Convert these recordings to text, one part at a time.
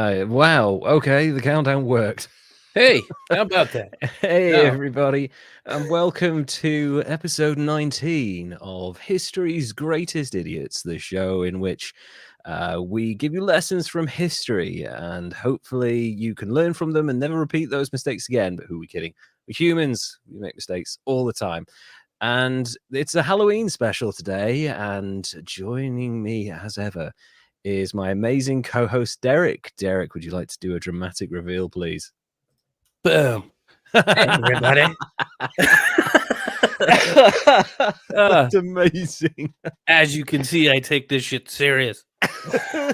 Wow. Okay, the countdown worked. Hey, how about that? Hey, No. everybody, and welcome to episode 19 of History's Greatest Idiots, the show in which we give you lessons from history, and hopefully you can learn from them and never repeat those mistakes again. But who are we kidding? We're humans. We make mistakes all the time. And it's a Halloween special today, and joining me as ever is my amazing co-host Derek. Derek, would you like to do a dramatic reveal, please? Boom. Hey, everybody. That's amazing. As you can see, I take this shit serious. I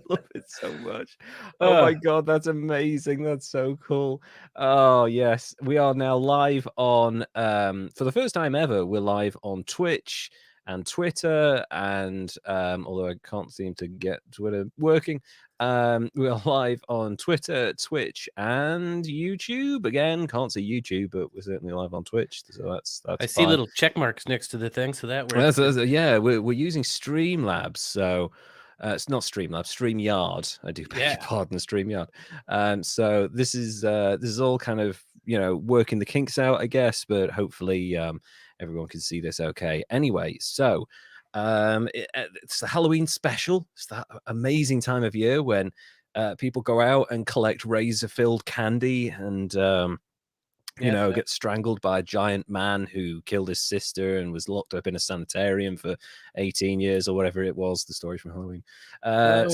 love it so much. Oh my god, that's amazing. That's so cool. Oh yes, we are now live on for the first time ever, we're live on Twitch and Twitter, and although I can't seem to get Twitter working, we're live on Twitter, Twitch, and YouTube. Again, can't see YouTube, but we're certainly live on Twitch, so that's I see fine. little check marks next to the thing, so that works. Yeah, we're using Streamlabs, so it's not Streamlabs, StreamYard. I do beg your pardon, StreamYard. So this is all kind of, you know, working the kinks out, I guess, but hopefully everyone can see this okay. Anyway, so it's the Halloween special. It's that amazing time of year when people go out and collect razor-filled candy and you know, get strangled by a giant man who killed his sister and was locked up in a sanitarium for 18 years or whatever it was, the story from Halloween. And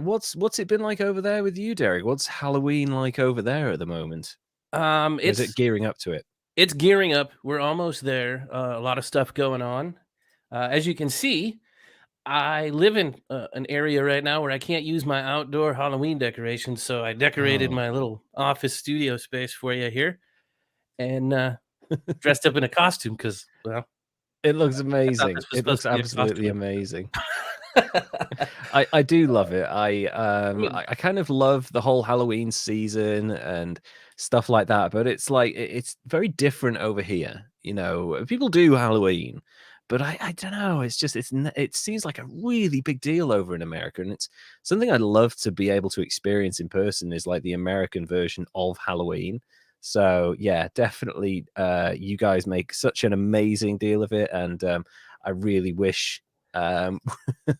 what's it been like over there with you, Derek? What's Halloween like over there at the moment? Is it gearing up to it? It's gearing up. We're almost there. A lot of stuff going on. As you can see, I live in an area right now where I can't use my outdoor Halloween decorations, so I decorated my little office studio space for you here, and dressed up in a costume because, well, it looks amazing. It looks absolutely amazing. I do love it. I kind of love the whole Halloween season and stuff like that, but it's like it's very different over here. You know, people do Halloween, but I don't know. It's just it seems like a really big deal over in America, and it's something I'd love to be able to experience in person. Is like the American version of Halloween. So yeah, definitely. You guys make such an amazing deal of it, and I really wish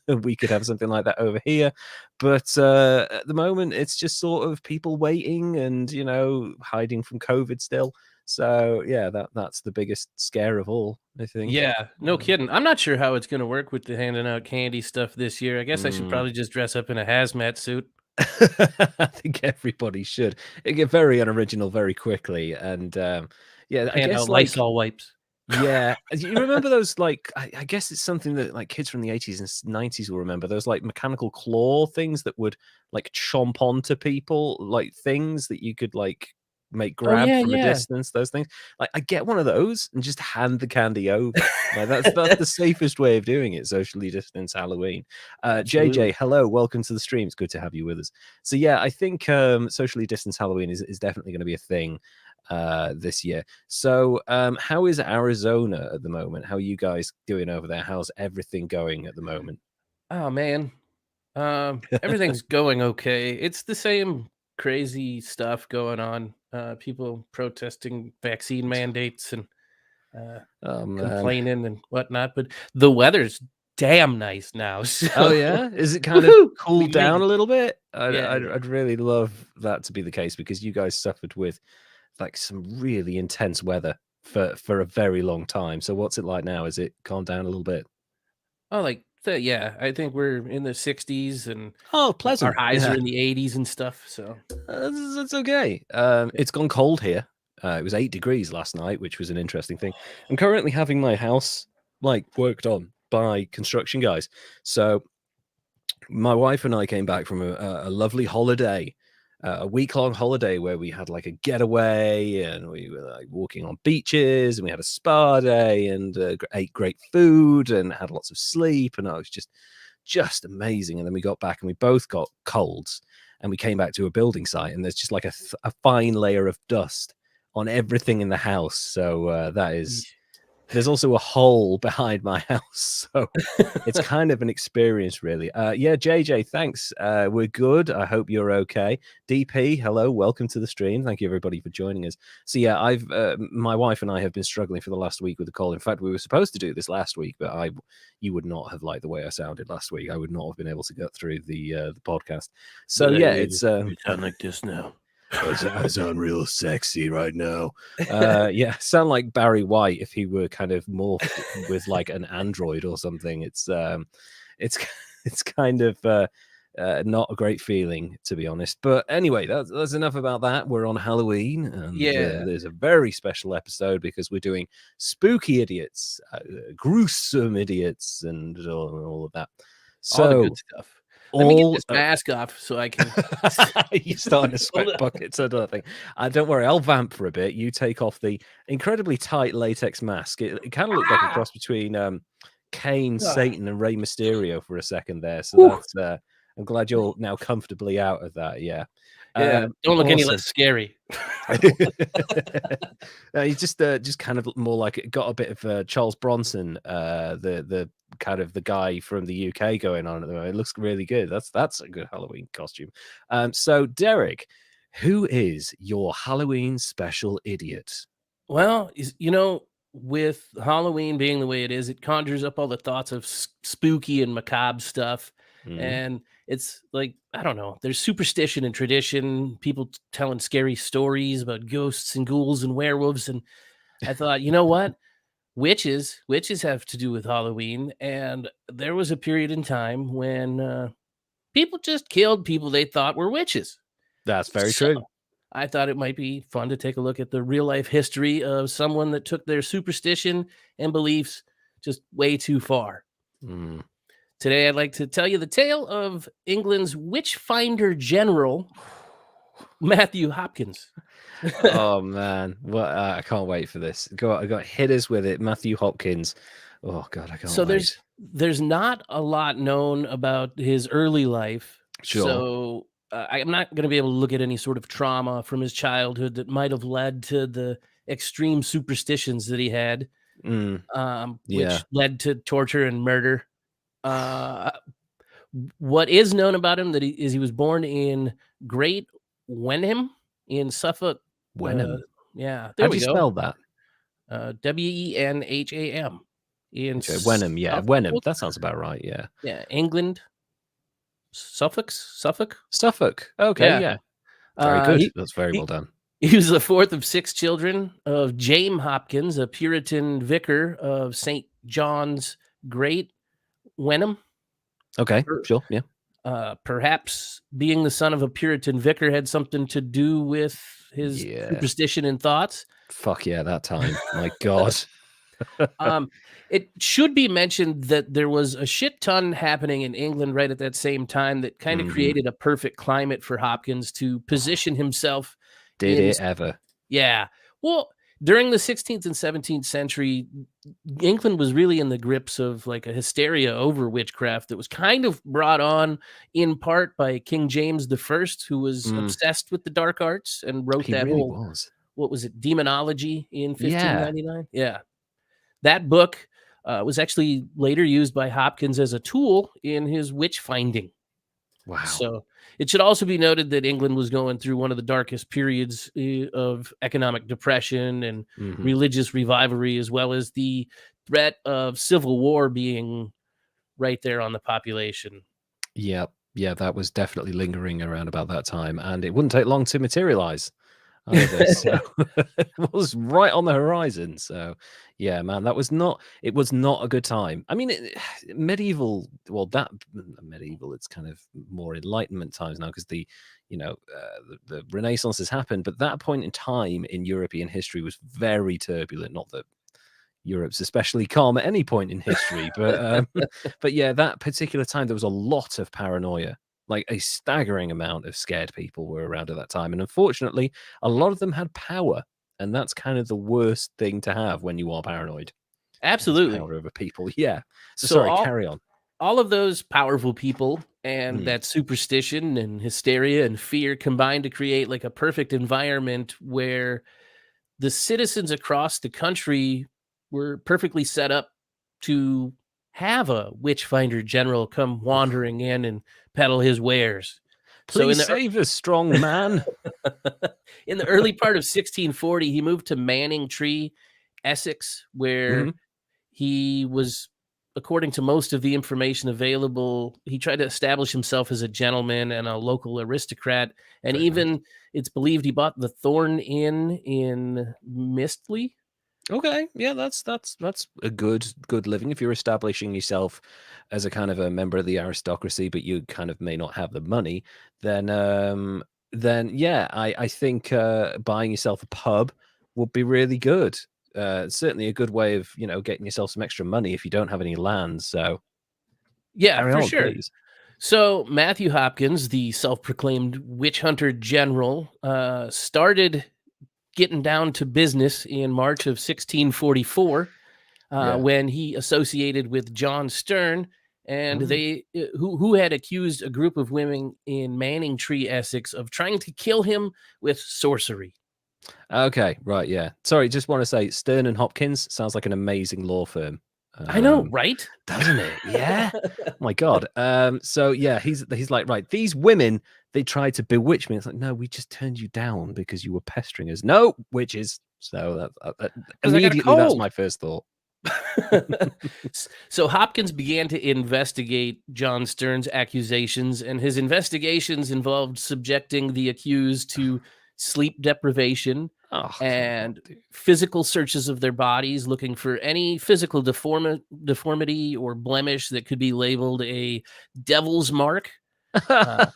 we could have something like that over here, but at the moment it's just sort of people waiting and, you know, hiding from COVID still. So yeah, that's the biggest scare of all, I think. Yeah, no kidding. I'm not sure how it's going to work with the handing out candy stuff this year. I guess I should probably just dress up in a hazmat suit. I think everybody should. It get very unoriginal very quickly, and yeah, I guess like Lysol wipes. Yeah, you remember those, like, I guess it's something that, like, kids from the 80s and 90s will remember, those, like, mechanical claw things that would, like, chomp onto people, like, things that you could, like, make grab from a distance, those things. Like, I get one of those and just hand the candy over. Like, that's the safest way of doing it, socially distanced Halloween. JJ, hello, welcome to the stream. It's good to have you with us. So, yeah, I think socially distanced Halloween is definitely going to be a thing this year. So how is Arizona at the moment? How are you guys doing over there? How's everything going at the moment? Oh man, everything's going okay. It's the same crazy stuff going on. People protesting vaccine mandates and complaining and whatnot. But the weather's damn nice now. So. Oh yeah, is it kind of cooled down a little bit? I'd really love that to be the case, because you guys suffered with like some really intense weather for a very long time. So what's it like now? Is it calmed down a little bit? Oh, yeah. I think we're in the 60s and pleasant. Our highs are in the 80s and stuff. So that's okay. It's gone cold here. It was 8 degrees last night, which was an interesting thing. I'm currently having my house like worked on by construction guys. So my wife and I came back from a lovely holiday, a week-long holiday where we had like a getaway and we were like walking on beaches and we had a spa day and ate great food and had lots of sleep, and it was just amazing. And then we got back and we both got colds, and we came back to a building site and there's just like a fine layer of dust on everything in the house. So that is There's also a hole behind my house, so it's kind of an experience, really. Yeah, JJ, thanks. We're good. I hope you're okay. DP, hello, welcome to the stream. Thank you, everybody, for joining us. So yeah, my wife and I have been struggling for the last week with the cold. In fact, we were supposed to do this last week, but you would not have liked the way I sounded last week. I would not have been able to get through the podcast. So yeah, it's you sound like this now. I sound real sexy right now. Yeah, sound like Barry White if he were kind of morphed with like an android or something. It's kind of not a great feeling, to be honest. But anyway, that's enough about that. We're on Halloween, and there's a very special episode because we're doing spooky idiots, gruesome idiots, and all of that. So all the good stuff. Let me get this mask off so I can. You're starting to sweat buckets. I don't think. Don't worry, I'll vamp for a bit. You take off the incredibly tight latex mask. It kind of looked like a cross between Kane, Satan, and Rey Mysterio for a second there. So that's. I'm glad you're now comfortably out of that. Yeah. Yeah. Don't look any less scary. He's just kind of more like it got a bit of Charles Bronson, the kind of the guy from the UK going on at the moment. It looks really good. That's a good Halloween costume. So Derek, who is your Halloween special idiot? Well, with Halloween being the way it is, it conjures up all the thoughts of spooky and macabre stuff. And it's like, I don't know, there's superstition and tradition, people telling scary stories about ghosts and ghouls and werewolves. And I thought, you know what? Witches have to do with Halloween. And there was a period in time when people just killed people they thought were witches. That's very true. I thought it might be fun to take a look at the real life history of someone that took their superstition and beliefs just way too far. Today, I'd like to tell you the tale of England's witchfinder general, Matthew Hopkins. Oh man, I can't wait for this. I got hit us with it, Matthew Hopkins. Oh god, I can't. So there's not a lot known about his early life. Sure. So I'm not going to be able to look at any sort of trauma from his childhood that might have led to the extreme superstitions that he had, which led to torture and murder. What is known about him he was born in Great Wenham in Suffolk. Wenham. Yeah. How do you spell that? Wenham. In Wenham. Yeah. Wenham. That sounds about right. Yeah. Yeah. England. Suffolk. Okay. Yeah. Very good. That's very well done. He was the fourth of 6 children of James Hopkins, a Puritan vicar of St. John's Great Wenham. Okay, sure, yeah. Perhaps being the son of a Puritan vicar had something to do with his superstition and thoughts. Fuck yeah, that time. My God. It should be mentioned that there was a shit ton happening in England right at that same time that kind of created a perfect climate for Hopkins to position himself. Did it ever? Yeah. Well, during the 16th and 17th century, England was really in the grips of like a hysteria over witchcraft that was kind of brought on in part by King James I, who was obsessed with the dark arts and wrote what was it, Demonology in 1599? Yeah. That book was actually later used by Hopkins as a tool in his witch finding. Wow. So it should also be noted that England was going through one of the darkest periods of economic depression and religious revivalry, as well as the threat of civil war being right there on the population. Yeah, that was definitely lingering around about that time, and it wouldn't take long to materialize. So it was right on the horizon. So yeah, man, it was not a good time. I mean, medieval, it's kind of more Enlightenment times now because the Renaissance has happened, but that point in time in European history was very turbulent. Not that Europe's especially calm at any point in history, but yeah, that particular time there was a lot of paranoia. Like a staggering amount of scared people were around at that time. And unfortunately, a lot of them had power. And that's kind of the worst thing to have when you are paranoid. Absolutely. Power over people. Yeah. So carry on. All of those powerful people and that superstition and hysteria and fear combined to create like a perfect environment where the citizens across the country were perfectly set up to have a witch finder general come wandering in and peddle his wares. So Please save us, strong man. in the early part of 1640, he moved to Manningtree, Essex, where he was, according to most of the information available, he tried to establish himself as a gentleman and a local aristocrat. And Very even nice. it's believed he bought the Thorn Inn in Mistley. Okay, yeah, that's a good living if you're establishing yourself as a kind of a member of the aristocracy, but you kind of may not have the money. Then yeah, I think buying yourself a pub would be really good. Certainly a good way of getting yourself some extra money if you don't have any land. So Yeah, carry for on, sure. please. So Matthew Hopkins, the self-proclaimed witch hunter general, started getting down to business in March of 1644 when he associated with John Stern, and they who had accused a group of women in Manningtree, Essex, of trying to kill him with sorcery. Okay, right, yeah. Sorry, just want to say Stern and Hopkins sounds like an amazing law firm. I know, right? Doesn't it? Yeah. Oh my God. So yeah, he's like, right, these women, they tried to bewitch me. It's like, no, we just turned you down because you were pestering us. No, witches. So that immediately that's my first thought. So Hopkins began to investigate John Stern's accusations, and his investigations involved subjecting the accused to sleep deprivation and physical searches of their bodies, looking for any physical deformity or blemish that could be labeled a devil's mark. Is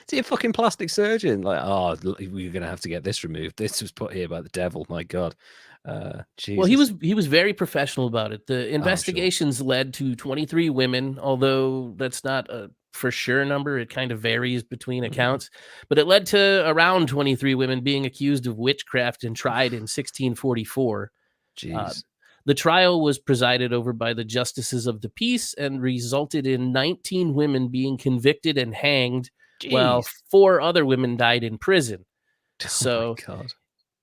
he a fucking plastic surgeon? Like, oh, we're gonna have to get this removed. This was put here by the devil. My God. Jesus. Well, he was very professional about it. The investigations led to 23 women, although that's not a for sure number. It kind of varies between accounts, but it led to around 23 women being accused of witchcraft and tried in 1644. Jeez. The trial was presided over by the justices of the peace and resulted in 19 women being convicted and hanged, while 4 other women died in prison. So, my God.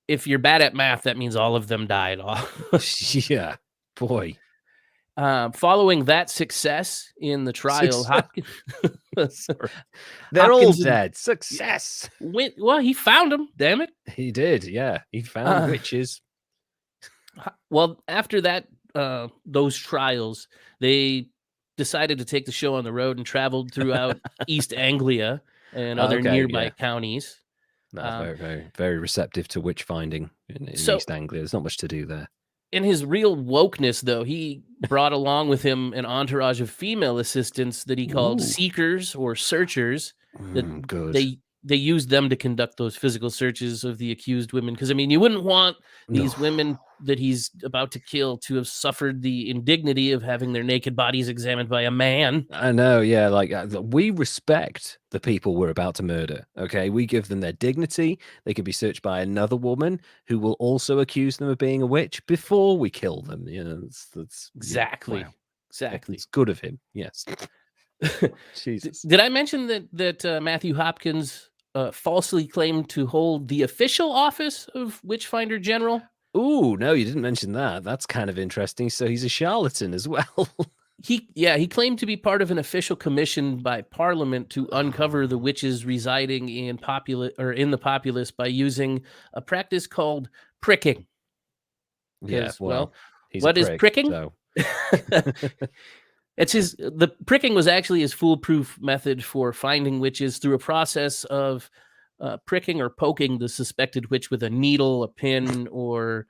If you're bad at math, that means all of them died off. Yeah, boy. Following that success in the trial, Hopkins, they're all dead. Success. Well, he found them. Damn it, he did. Yeah, he found witches. Well, after that, those trials, they decided to take the show on the road and traveled throughout East Anglia and other nearby counties. Very, very, very receptive to witch finding in East Anglia. There's not much to do there. In his real wokeness, though, he brought along with him an entourage of female assistants that he called seekers or searchers. That they used them to conduct those physical searches of the accused women. Because, I mean, you wouldn't want these women that he's about to kill to have suffered the indignity of having their naked bodies examined by a man. I know, yeah. Like, we respect the people we're about to murder, okay? We give them their dignity. They could be searched by another woman who will also accuse them of being a witch before we kill them. You know, that's exactly. Wow. Exactly. It's good of him, yes. Jesus. Did I mention that Matthew Hopkins falsely claimed to hold the official office of Witchfinder General? Ooh, no, you didn't mention that. That's kind of interesting. So he's a charlatan as well. He claimed to be part of an official commission by Parliament to uncover the witches residing in the populace by using a practice called pricking. Yeah, well, what is pricking? So. The pricking was actually his foolproof method for finding witches through a process of pricking or poking the suspected witch with a needle, a pin, or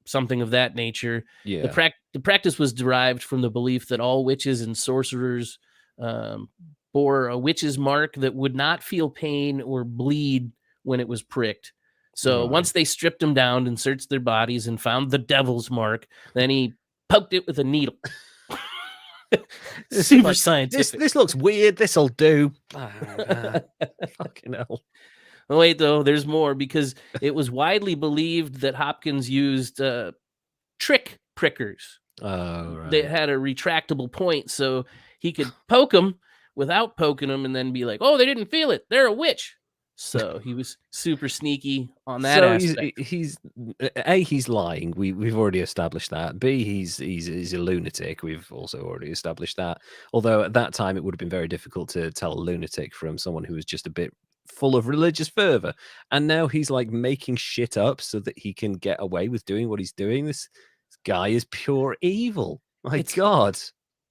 something of that nature. Yeah. The practice was derived from the belief that all witches and sorcerers bore a witch's mark that would not feel pain or bleed when it was pricked. So once they stripped them down and searched their bodies and found the devil's mark, then he poked it with a needle. Super scientific. This looks weird. This'll do. Fucking hell. Oh, wait, though, there's more, because it was widely believed that Hopkins used trick prickers. Oh, right. They had a retractable point, so he could poke them without poking them and then be like, oh, they didn't feel it. They're a witch. So he was super sneaky on that So aspect. he's A, he's lying. We've already established that. B, he's a lunatic. We've also already established that. Although at that time it would have been very difficult to tell a lunatic from someone who was just a bit full of religious fervor. And now he's like making shit up so that he can get away with doing what he's doing. This guy is pure evil. My It's God.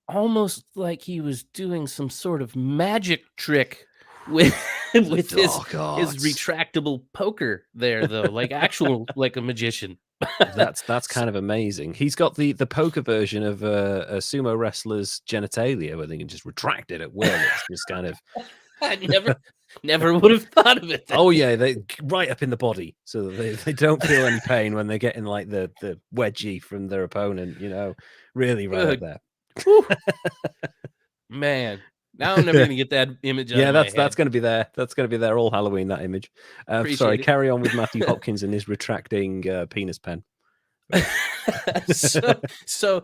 almost like he was doing some sort of magic trick with with Oh God. his retractable poker there, though, like actual like a magician. That's kind of amazing. He's got the poker version of a sumo wrestler's genitalia, where they can just retract it at will. It's just kind of I never would have thought of it. oh yeah, they right up in the body, so that they don't feel any pain when they're getting like the wedgie from their opponent. You know, really right up Good. there. Whew. Man, now I'm never gonna get that image out Yeah, of my that's head. gonna be there. That's gonna be there all Halloween. That image. Sorry, Appreciate it. carry on with Matthew Hopkins and his retracting penis pen. Right. so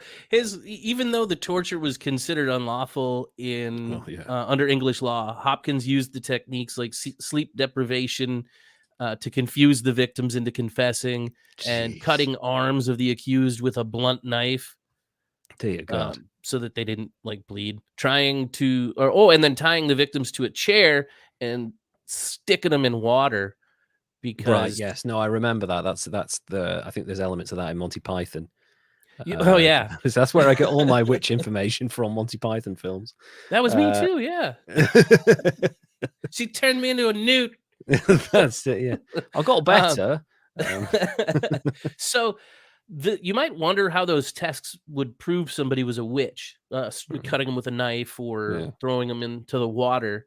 even though the torture was considered unlawful in Oh yeah. under English law, Hopkins used the techniques like sleep deprivation to confuse the victims into confessing, and Jeez. cutting arms of the accused with a blunt knife, Dear God. so that they didn't like bleed. And then tying the victims to a chair and sticking them in water Right, because yes. No, I remember that. That's the I think there's elements of that in Monty Python. oh yeah, That's where I get all my witch information from, Monty Python films. that was me Uh, too. Yeah, she turned me into a newt. that's it, yeah. I got better. So you might wonder how those tests would prove somebody was a witch, cutting them with a knife or Yeah, throwing them into the water.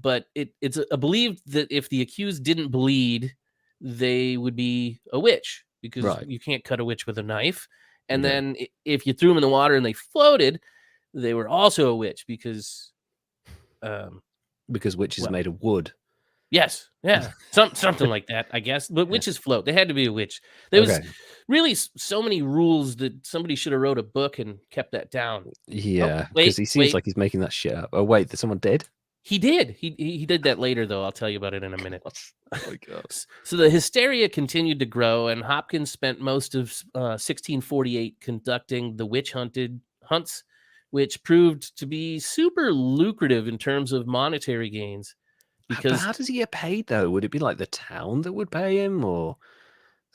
But it's believed that if the accused didn't bleed, they would be a witch because right. you can't cut a witch with a knife. And No, then if you threw them in the water and they floated, they were also a witch because, um, because witches are well, made of wood. yes, yeah, something like that, I guess. But Yeah. witches float. They had to be a witch. There was Okay. really so many rules that somebody should have wrote a book and kept that down. Oh, Yeah, because wait, he seems wait. like he's making that shit up. Oh wait, someone did? He did. He did that later, though. I'll tell you about it in a minute. Oh my God. So the hysteria continued to grow, and Hopkins spent most of 1648 conducting the hunts, which proved to be super lucrative in terms of monetary gains. But Because, how does he get paid though? Would it be like the town that would pay him, or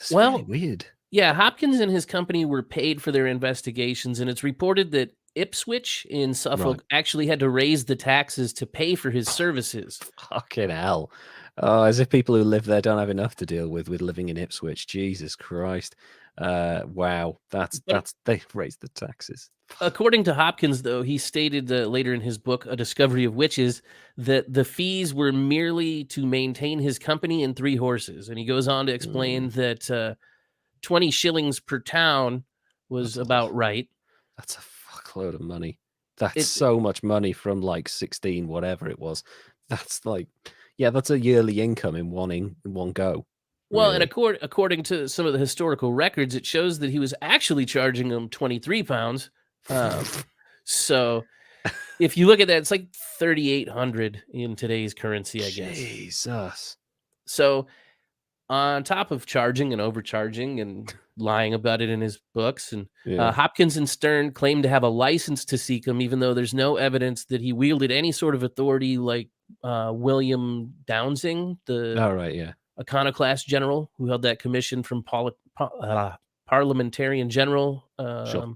it's really well, weird. yeah, Hopkins and his company were paid for their investigations, and it's reported that Ipswich in Right. Suffolk actually had to raise the taxes to pay for his services. Fucking hell. Oh, as if people who live there don't have enough to deal with living in Ipswich. Jesus Christ. Wow. But They raised the taxes. according to Hopkins, though, he stated later in his book, A Discovery of Witches, that the fees were merely to maintain his company and 3 horses. And he goes on to explain Mm, that 20 shillings per town was that's a about right. that's a fuckload of money. That's It so much money from like 16, whatever it was. That's like, yeah, that's a yearly income in one go, Well, and really. according to some of the historical records, it shows that he was actually charging them 23 pounds. Um, so if you look at that, it's like 3,800 in today's currency, I guess. Jesus. So on top of charging and overcharging and lying about it in his books, and Yeah. Hopkins and Stern claimed to have a license to seek him, even though there's no evidence that he wielded any sort of authority like William Downsing, the All right. Yeah. iconoclast general who held that commission from parliamentarian general. Sure.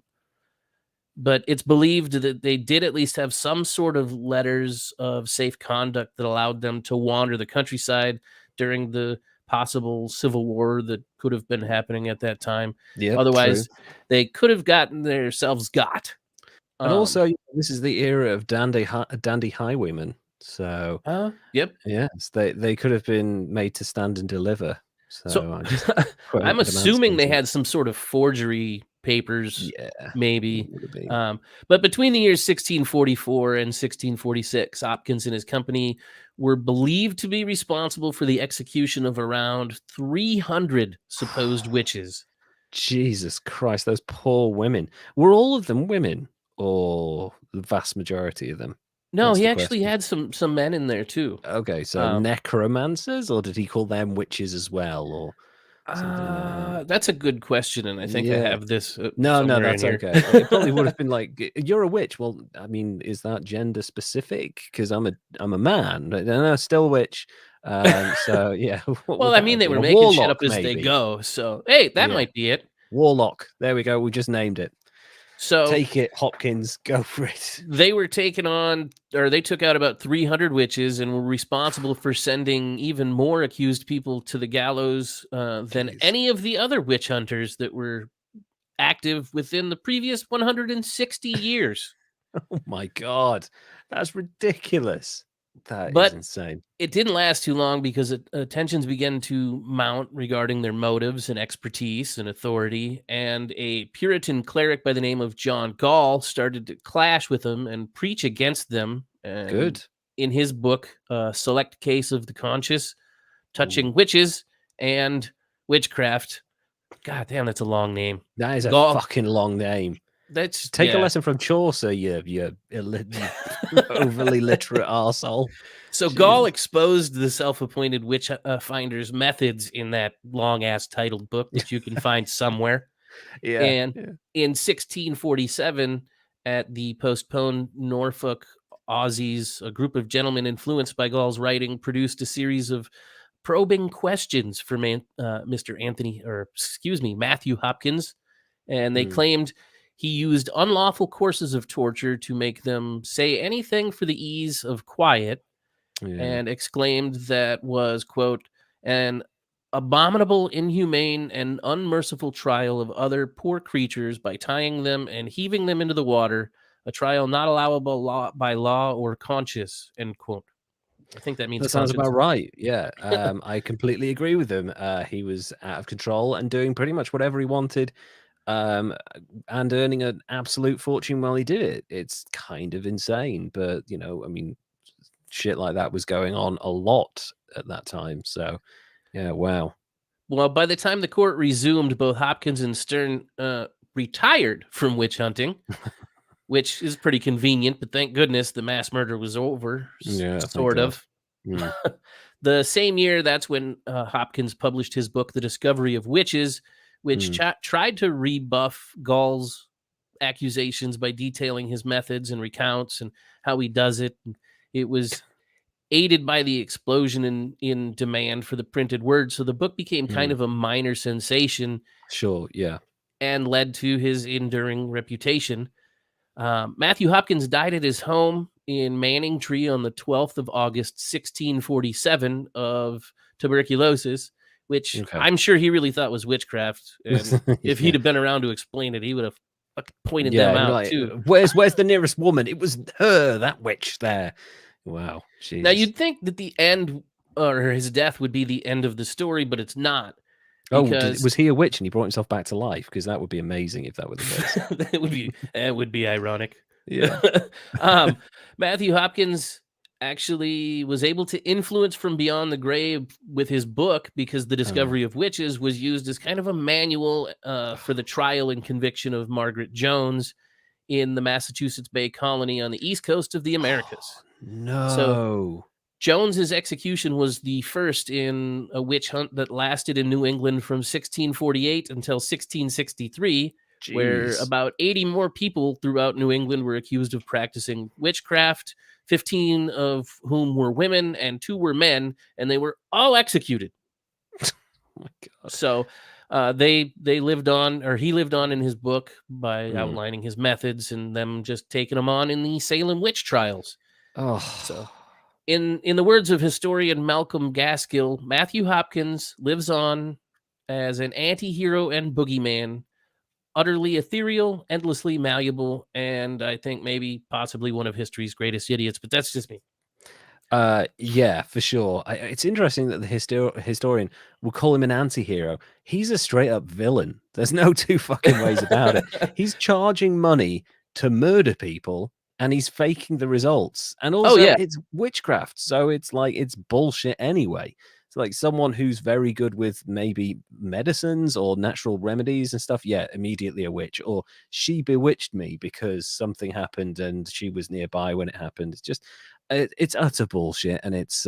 But it's believed that they did at least have some sort of letters of safe conduct that allowed them to wander the countryside during the possible civil war that could have been happening at that time. Yep. True. Otherwise, they could have gotten themselves got. And Um, also, this is the era of dandy highwaymen. So yep. yes, they could have been made to stand and deliver. So So I'm just quoting I'm assuming they manscaping. had some sort of forgery papers, Yeah, maybe. would have been. But between the years 1644 and 1646, Hopkins and his company were believed to be responsible for the execution of around 300 supposed witches. Jesus Christ, those poor women. Were all of them women, or the vast majority of them? No, That's he the actually question. had some men in there too. Okay, so necromancers, or did he call them witches as well, or something like that? That's a good question, and I think I Yeah. have this No, somewhere in that's here. okay. It probably would have been like, "You're a witch." Well, I mean, is that gender specific? Because I'm a man, but no, still a witch. So yeah, what Well, would I that mean, have they been? were A making shit up warlock, as they maybe? go. So, hey, that Yeah, might be it. warlock. There we go. We just named it. So Take it, Hopkins. Go for it. they were taking on, or they took out about 300 witches and were responsible for sending even more accused people to the gallows than Jeez. any of the other witch hunters that were active within the previous 160 years. Oh my god, that's ridiculous. That is But insane. it didn't last too long because tensions began to mount regarding their motives and expertise and authority. And a Puritan cleric by the name of John Gall started to clash with them and preach against them. And Good. in his book, Select Case of the Conscious, Ooh, touching witches and witchcraft. God damn, that's a long name. that is a Gall. fucking long name. That's Take a yeah. lesson from Chaucer, you overly literate arsehole. So Gall Jesus. exposed the self-appointed witch finder's methods in that long-ass titled book that you can find somewhere. Yeah, And yeah. in 1647, at the postponed Norfolk Aussies, a group of gentlemen influenced by Gall's writing produced a series of probing questions for Mr. Matthew Hopkins, and they Mm, claimed he used unlawful courses of torture to make them say anything for the ease of quiet, yeah. and exclaimed that was, quote, an abominable, inhumane, and unmerciful trial of other poor creatures by tying them and heaving them into the water, a trial not allowable by law or conscience, end quote. I think that means That sounds about conscience. right. Yeah, I completely agree with him. He was out of control and doing pretty much whatever he wanted, um, and earning an absolute fortune while he did it. It's kind of insane, but I mean, shit like that was going on a lot at that time. So yeah, wow. Well, by the time the court resumed, both Hopkins and Stern retired from witch hunting, which is pretty convenient, but thank goodness the mass murder was over, Yeah, thank sort God. of. Mm, The same year, that's when Hopkins published his book, The Discovery of Witches, which mm, tried to rebuff Gall's accusations by detailing his methods and recounts and how he does it. It was aided by the explosion in demand for the printed word, so the book became kind mm. of a minor sensation Sure, yeah. and led to his enduring reputation. Matthew Hopkins died at his home in Manningtree on the 12th of August, 1647, of tuberculosis, which Okay. I'm sure he really thought was witchcraft. And if Yeah. he'd have been around to explain it, he would have pointed them Yeah, he'd be out like, too. Where's the nearest woman? It was her, that witch there." Wow, Now, Jesus. you'd think that the end or his death would be the end of the story, but it's not, Oh, because was he a witch and he brought himself back to life? Because that would be amazing if that were the case. it would be ironic. Yeah. um, Matthew Hopkins actually was able to influence from beyond the grave with his book, because The Oh. Discovery of Witches was used as kind of a manual for the trial and conviction of Margaret Jones in the Massachusetts Bay Colony on the east coast of the Americas. So No. Jones's execution was the first in a witch hunt that lasted in New England from 1648 until 1663, where Jeez. about 80 more people throughout New England were accused of practicing witchcraft, 15 of whom were women and 2 were men, and they were all executed. Oh my God. So they lived on, or he lived on in his book by Mm. outlining his methods and them just taking him on in the Salem witch trials. So Oh. in the words of historian Malcolm Gaskill, Matthew Hopkins lives on as an anti-hero and boogeyman, utterly ethereal, endlessly malleable, and I think maybe possibly one of history's greatest idiots, but that's just me. Yeah, for sure. It's interesting that the historian will call him an anti-hero. He's a straight up villain. There's no two fucking ways about it. He's charging money to murder people and he's faking the results. And Oh also yeah. it's witchcraft. So it's like it's bullshit anyway. It's like someone who's very good with maybe medicines or natural remedies and stuff. Yeah, immediately a witch. Or she bewitched me because something happened and she was nearby when it happened. It's just, it's utter bullshit, and it's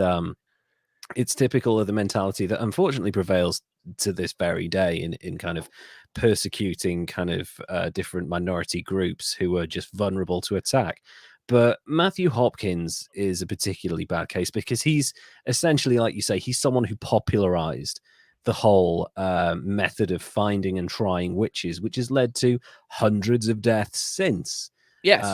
typical of the mentality that unfortunately prevails to this very day in kind of persecuting kind of different minority groups who are just vulnerable to attack. But Matthew Hopkins is a particularly bad case because he's essentially, like you say, he's someone who popularized the whole method of finding and trying witches, which has led to hundreds of deaths since. Yes.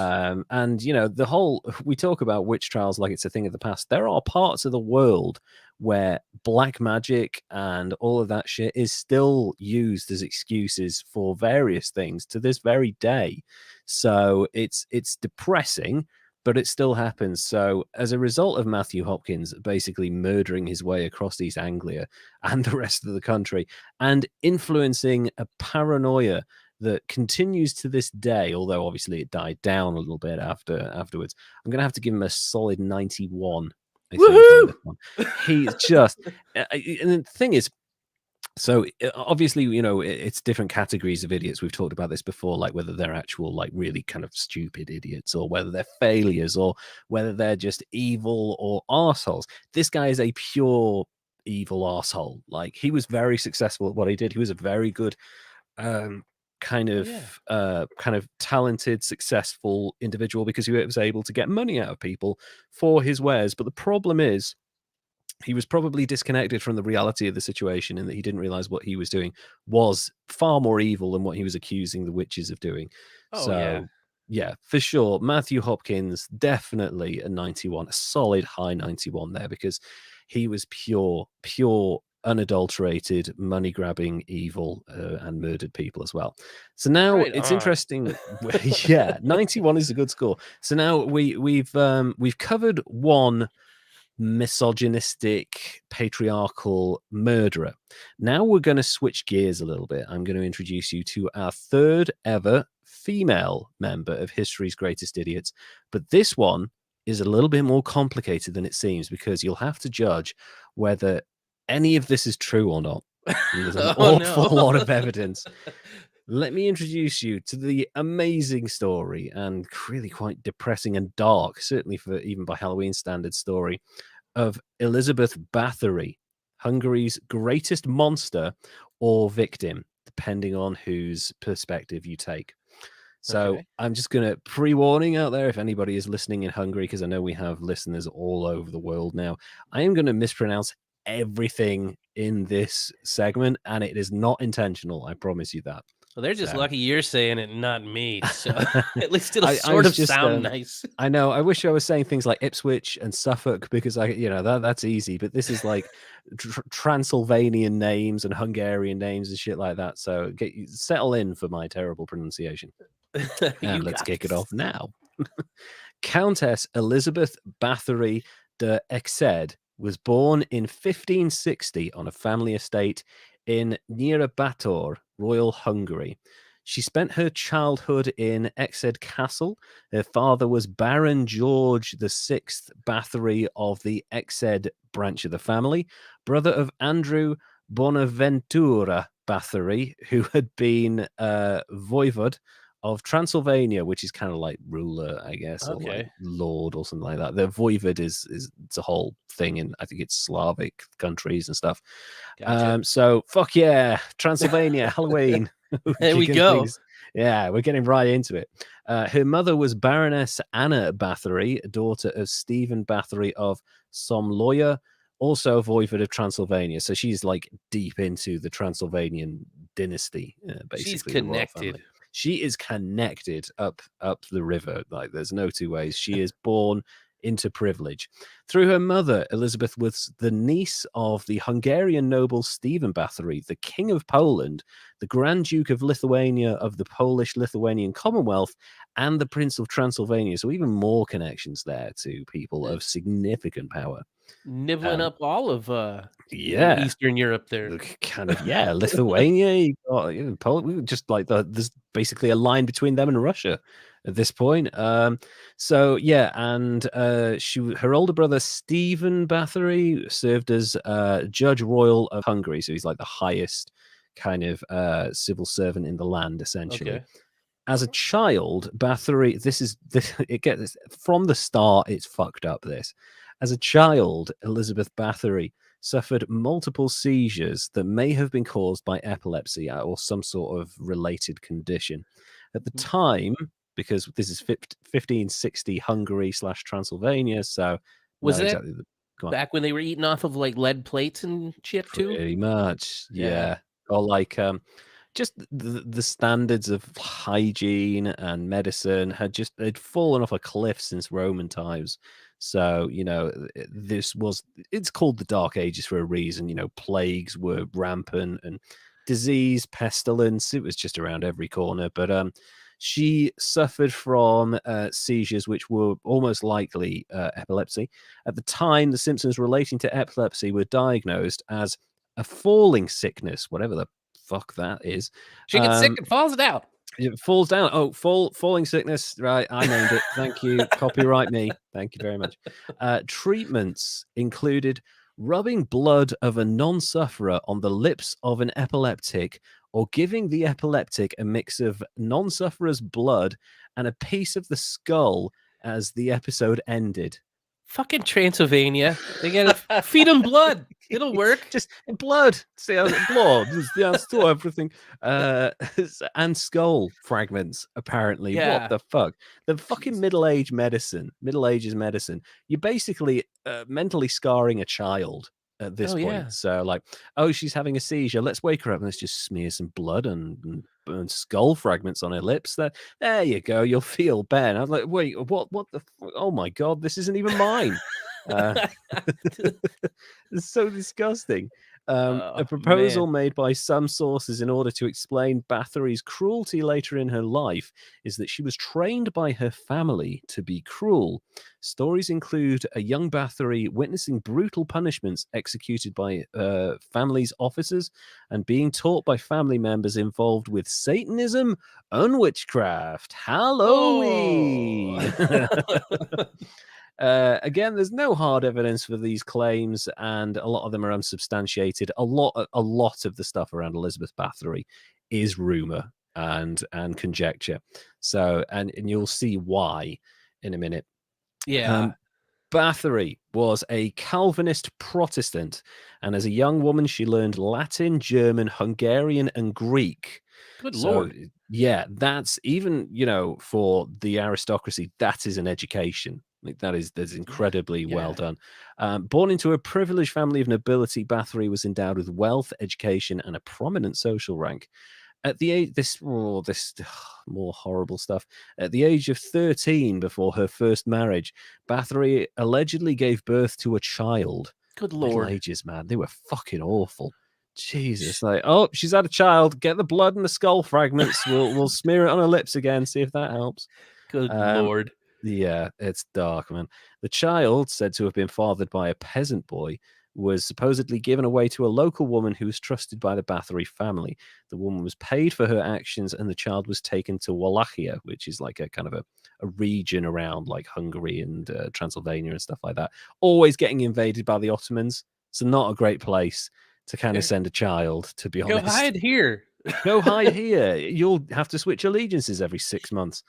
And you know, the whole, we talk about witch trials like it's a thing of the past. There are parts of the world where black magic and all of that shit is still used as excuses for various things to this very day. So it's depressing, but it still happens. So as a result of Matthew Hopkins basically murdering his way across East Anglia and the rest of the country and influencing a paranoia that continues to this day, although obviously it died down a little bit afterwards, I'm going to have to give him a solid 91. I think on this one. He's just, and the thing is, so obviously, you know, it's different categories of idiots. We've talked about this before, like whether they're actual, like really kind of stupid idiots, or whether they're failures, or whether they're just evil or arseholes. This guy is a pure evil arsehole. Like, he was very successful at what he did. He was a very good kind of talented, successful individual because he was able to get money out of people for his wares. But the problem is, he was probably disconnected from the reality of the situation, in that he didn't realize what he was doing was far more evil than what he was accusing the witches of doing. Oh, yeah. So yeah, for sure, Matthew Hopkins, definitely a 91, a solid high 91 there, because he was pure unadulterated money grabbing evil, and murdered people as well. So now Right it's on. interesting. Yeah, 91 is a good score. So now we've covered one misogynistic, patriarchal murderer. Now we're going to switch gears a little bit. I'm going to introduce you to our third ever female member of history's greatest idiots. But this one is a little bit more complicated than it seems, because you'll have to judge whether any of this is true or not. And there's an awful lot of evidence. Let me introduce you to the amazing story, and really quite depressing and dark, certainly for even by Halloween standards, story of Elizabeth Bathory, Hungary's greatest monster or victim, depending on whose perspective you take. So Okay. I'm just going to pre-warning out there, if anybody is listening in Hungary, because I know we have listeners all over the world now, I am going to mispronounce everything in this segment, and it is not intentional. I promise you that. Well, they're just So. lucky you're saying it, not me. So at least it'll sort of sound nice. I know. I wish I was saying things like Ipswich and Suffolk, because that's easy. But this is like Transylvanian names and Hungarian names and shit like that. So settle in for my terrible pronunciation. And let's kick it off now. Countess Elizabeth Bathory de Exed was born in 1560 on a family estate in Nyírbátor, Royal Hungary. She spent her childhood in Exed Castle. Her father was Baron George VI Bathory of the Exed branch of the family, brother of Andrew Bonaventura Bathory, who had been voivode of Transylvania, which is kind of like ruler, I guess, or like lord or something like that. The voivode is it's a whole thing in, I think it's Slavic countries and stuff. Gotcha. So fuck yeah, Transylvania, Halloween. There we go. Yeah, we're getting right into it. Her mother was Baroness Anna Bathory, daughter of Stephen Bathory of Somloya, also a voivode of Transylvania. So she's like deep into the Transylvanian dynasty, basically. She's connected. She is connected up the river. Like, there's no two ways. She is born into privilege. Through her mother, Elizabeth was the niece of the Hungarian noble Stephen Bathory, the King of Poland, the Grand Duke of Lithuania of the Polish-Lithuanian Commonwealth, and the Prince of Transylvania. So even more connections there to people of significant power. Nibbling Um, up all of yeah, Eastern Europe there. kind of, yeah, Lithuania, you got, you know, Poland, just like there's basically a line between them and Russia at this point. So yeah, and her older brother Stephen Bathory served as Judge Royal of Hungary, so he's like the highest kind of civil servant in the land, essentially. Okay. As a child, Bathory, it gets from the start, it's fucked up. This, as a child, Elizabeth Bathory suffered multiple seizures that may have been caused by epilepsy or some sort of related condition. At the time, because this is 1560 Hungary / Transylvania, so Was not that exactly the. Go on. back when they were eating off of like lead plates and shit too? Pretty much, Yeah. yeah. Or like just the standards of hygiene and medicine they'd fallen off a cliff since Roman times. So, you know, it's called the Dark Ages for a reason. You know, plagues were rampant and disease, pestilence, it was just around every corner. But she suffered from seizures which were almost likely epilepsy. At the time, the symptoms relating to epilepsy were diagnosed as a falling sickness, whatever the fuck that is. She gets sick and falls down. It falls down. Oh, falling sickness. Right, I named it. Thank you. Copyright me. Thank you very much. Treatments included rubbing blood of a non-sufferer on the lips of an epileptic, or giving the epileptic a mix of non-sufferer's blood and a piece of the skull as the episode ended. Fucking Transylvania. They gotta feed them blood. It'll work. Just blood. See, blood is the answer to everything. And skull fragments, apparently. What Yeah. the fuck? The fucking Jeez. Middle Ages medicine. You're basically mentally scarring a child at this Oh point. yeah. So, like, oh, she's having a seizure. Let's wake her up and let's just smear some blood and skull fragments on her lips. There you go. You'll feel better. I was like, wait, what? What the? Oh my god, this isn't even mine. It's so disgusting. A Oh proposal man. made by some sources in order to explain Bathory's cruelty later in her life is that she was trained by her family to be cruel. Stories include a young Bathory witnessing brutal punishments executed by family's officers and being taught by family members involved with Satanism and witchcraft. Oh. Halloween! Again, there's no hard evidence for these claims, and a lot of them are unsubstantiated. A lot of the stuff around Elizabeth Bathory is rumor and conjecture. So, and you'll see why in a minute. Yeah. Bathory was a Calvinist Protestant, and as a young woman, she learned Latin, German, Hungarian, and Greek. Good So, lord. yeah, that's even, you know, for the aristocracy, that is an education. Like that's incredibly well Yeah. done. Born into a privileged family of nobility, Bathory was endowed with wealth, education, and a prominent social rank. At the age, this more horrible stuff. At the age of 13, before her first marriage, Bathory allegedly gave birth to a child. Good Middle lord. Ages, man, they were fucking awful. Jesus, like, oh, she's had a child. Get the blood and the skull fragments. We'll smear it on her lips again. See if that helps. Good Um, lord. yeah, it's dark, man. The child, said to have been fathered by a peasant boy, was supposedly given away to a local woman who was trusted by the Bathory family. The woman was paid for her actions, and the child was taken to Wallachia, which is like a kind of a region around like Hungary and Transylvania and stuff like that. Always getting invaded by the Ottomans. So not a great place to kind of send a child, to be Go honest. hide here. Go hide here. You'll have to switch allegiances every 6 months.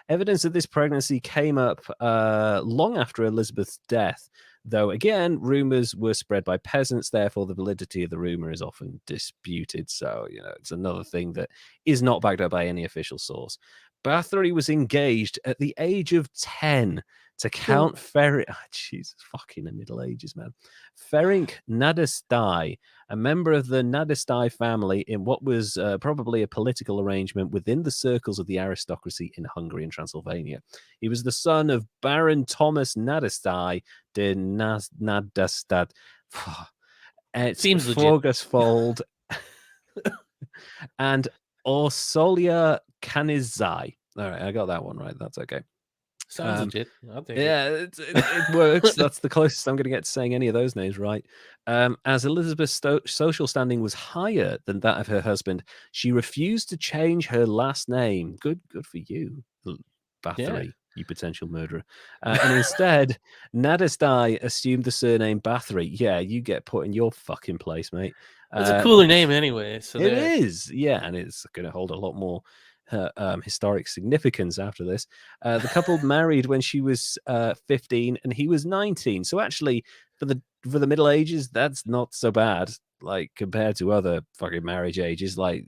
Evidence of this pregnancy came up long after Elizabeth's death, though again, rumors were spread by peasants. Therefore, the validity of the rumor is often disputed. So, you know, it's another thing that is not backed up by any official source. Bathory was engaged at the age of 10 to Count Ferenc. Oh, Jesus, fucking the Middle Ages, man. Ferenc Nadastai, a member of the Nadastai family in what was probably a political arrangement within the circles of the aristocracy in Hungary and Transylvania. He was the son of Baron Thomas Nadastai de Nadastad. It's Seems legit. Fogasfold and Orsolia Canizai. All right, I got that one right. That's okay. Sounds legit. I'll take it. Yeah, it works. That's the closest I'm going to get to saying any of those names right. As Elizabeth's social standing was higher than that of her husband, she refused to change her last name. Good for you, Bathory, you potential murderer. And instead, Nadestai assumed the surname Bathory. Yeah, you get put in your fucking place, mate. It's a cooler name anyway. So it is, yeah, and it's going to hold a lot more historic significance after this. The couple married when she was 15 and he was 19. So actually, for the Middle Ages, that's not so bad. Like compared to other fucking marriage ages, like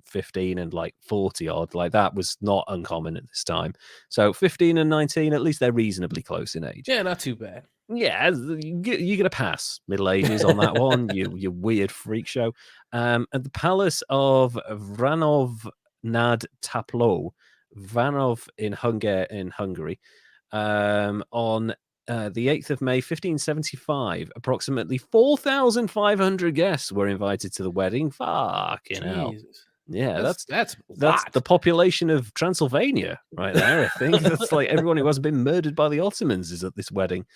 15 and like 40 odd, like that was not uncommon at this time. So 15 and 19, at least they're reasonably close in age. Yeah, not too bad. Yeah, you're gonna pass Middle Ages on that one. You weird freak show. At the palace of Vranov nad Taplo, Vanov in Hungary, on the 8th of May, 1575, approximately 4,500 guests were invited to the wedding. Fucking hell. Yeah, that's the population of Transylvania right there. I think that's like everyone who hasn't been murdered by the Ottomans is at this wedding.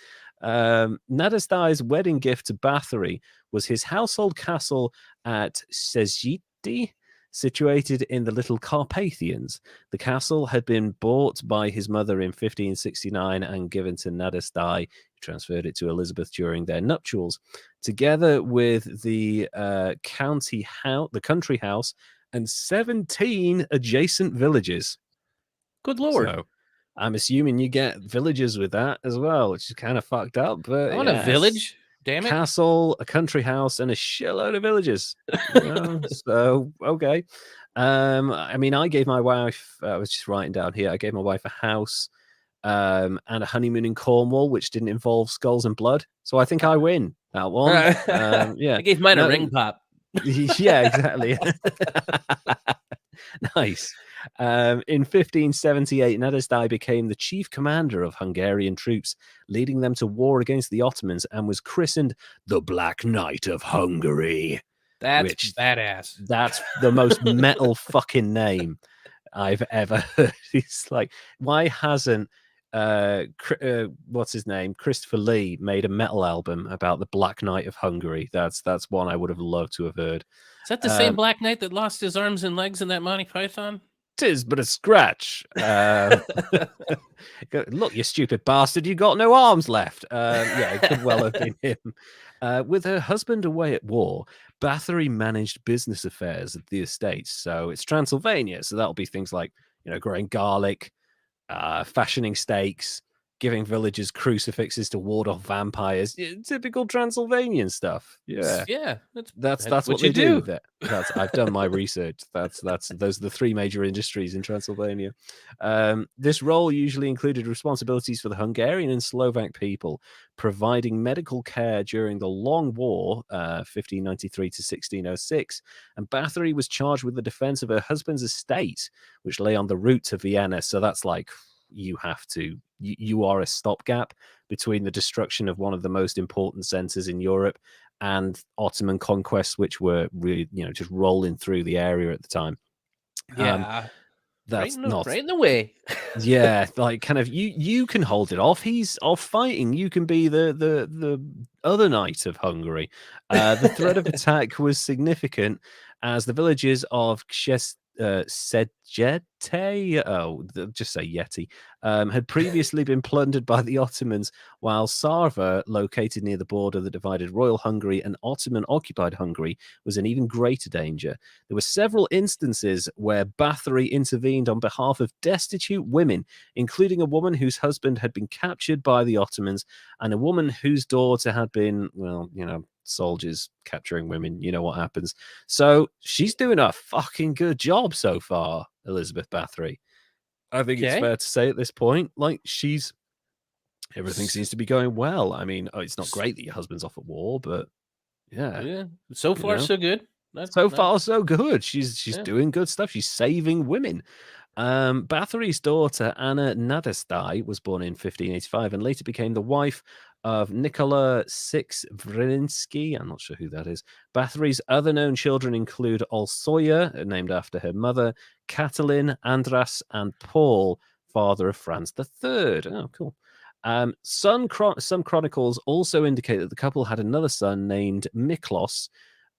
Nadestai's wedding gift to Bathory was his household castle at Szezity, situated in the Little Carpathians. The castle had been bought by his mother in 1569 and given to Nadestai, who transferred it to Elizabeth during their nuptials, together with the country house and 17 adjacent villages. Good lord. So I'm assuming you get villages with that as well, which is kind of fucked up. But I want a village. Damn it. Castle, a country house, and a shitload of villages. So okay. I mean, I gave my wife. I was just writing down here. I gave my wife a house, and a honeymoon in Cornwall, which didn't involve skulls and blood. So I think I win that one. Yeah, I gave mine a ring pop. Yeah, exactly. Nice. In 1578, Nadestai became the chief commander of Hungarian troops, leading them to war against the Ottomans, and was christened the Black Knight of Hungary. That's badass. That's the most metal fucking name I've ever heard. It's like, why hasn't what's his name, Christopher Lee, made a metal album about the Black Knight of Hungary? That's one I would have loved to have heard. Is that the same Black Knight that lost his arms and legs in that Monty Python? 'Tis but a scratch. Look, you stupid bastard, you got no arms left. Yeah, it could well have been him. With her husband away at war, Bathory managed business affairs at the estates. So it's Transylvania, so that'll be things like, growing garlic, fashioning steaks, giving villagers crucifixes to ward off vampires. Typical Transylvanian stuff. Yeah, that's what they do. I've done my research. Those are the three major industries in Transylvania. This role usually included responsibilities for the Hungarian and Slovak people, providing medical care during the Long War, 1593 to 1606. And Bathory was charged with the defense of her husband's estate, which lay on the route to Vienna. So that's like, you are a stopgap between the destruction of one of the most important centers in Europe and Ottoman conquests, which were really, just rolling through the area at the time. Yeah, that's right in the way. Yeah, like kind of you can hold it off. He's off fighting. You can be the other knight of Hungary. The threat of attack was significant as the villages of Szegety, just say Yeti, had previously been plundered by the Ottomans, while Sarva, located near the border that divided Royal Hungary and Ottoman-occupied Hungary, was in even greater danger. There were several instances where Bathory intervened on behalf of destitute women, including a woman whose husband had been captured by the Ottomans and a woman whose daughter had been, soldiers capturing women. You know what happens. So she's doing a fucking good job so far, Elizabeth Bathory. I think it's fair to say at this point, like, everything seems to be going well. I mean, it's not great that your husband's off at war, but yeah. So far, so good. So far, so good. She's doing good stuff. She's saving women. Bathory's daughter, Anna Nadestai, was born in 1585 and later became the wife of Nikola Six-Vrinsky. I'm not sure who that is. Bathory's other known children include Olsoya, named after her mother, Katalin, Andras, and Paul, father of Franz III. Oh, cool. Some chronicles also indicate that the couple had another son named Miklos,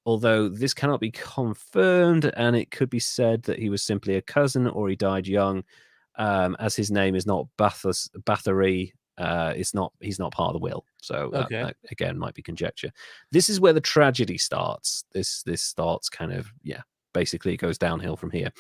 although this cannot be confirmed, and it could be said that he was simply a cousin or he died young, as his name is not Bathory. He's not part of the will, so that again might be conjecture. This is where the tragedy starts. This starts kind of basically it goes downhill from here.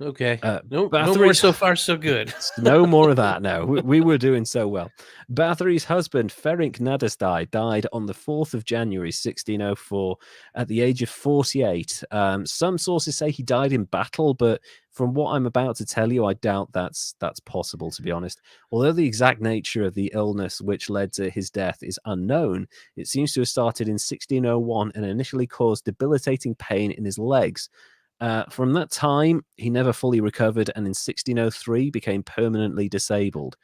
Okay. No more so far so good. No more of that. No, we were doing so well. Bathory's husband, Ferenc Nadasdai, died on the 4th of January, 1604, at the age of 48. Some sources say he died in battle, but from what I'm about to tell you, I doubt that's possible, to be honest. Although the exact nature of the illness which led to his death is unknown, it seems to have started in 1601 and initially caused debilitating pain in his legs. From that time, he never fully recovered, and in 1603 became permanently disabled.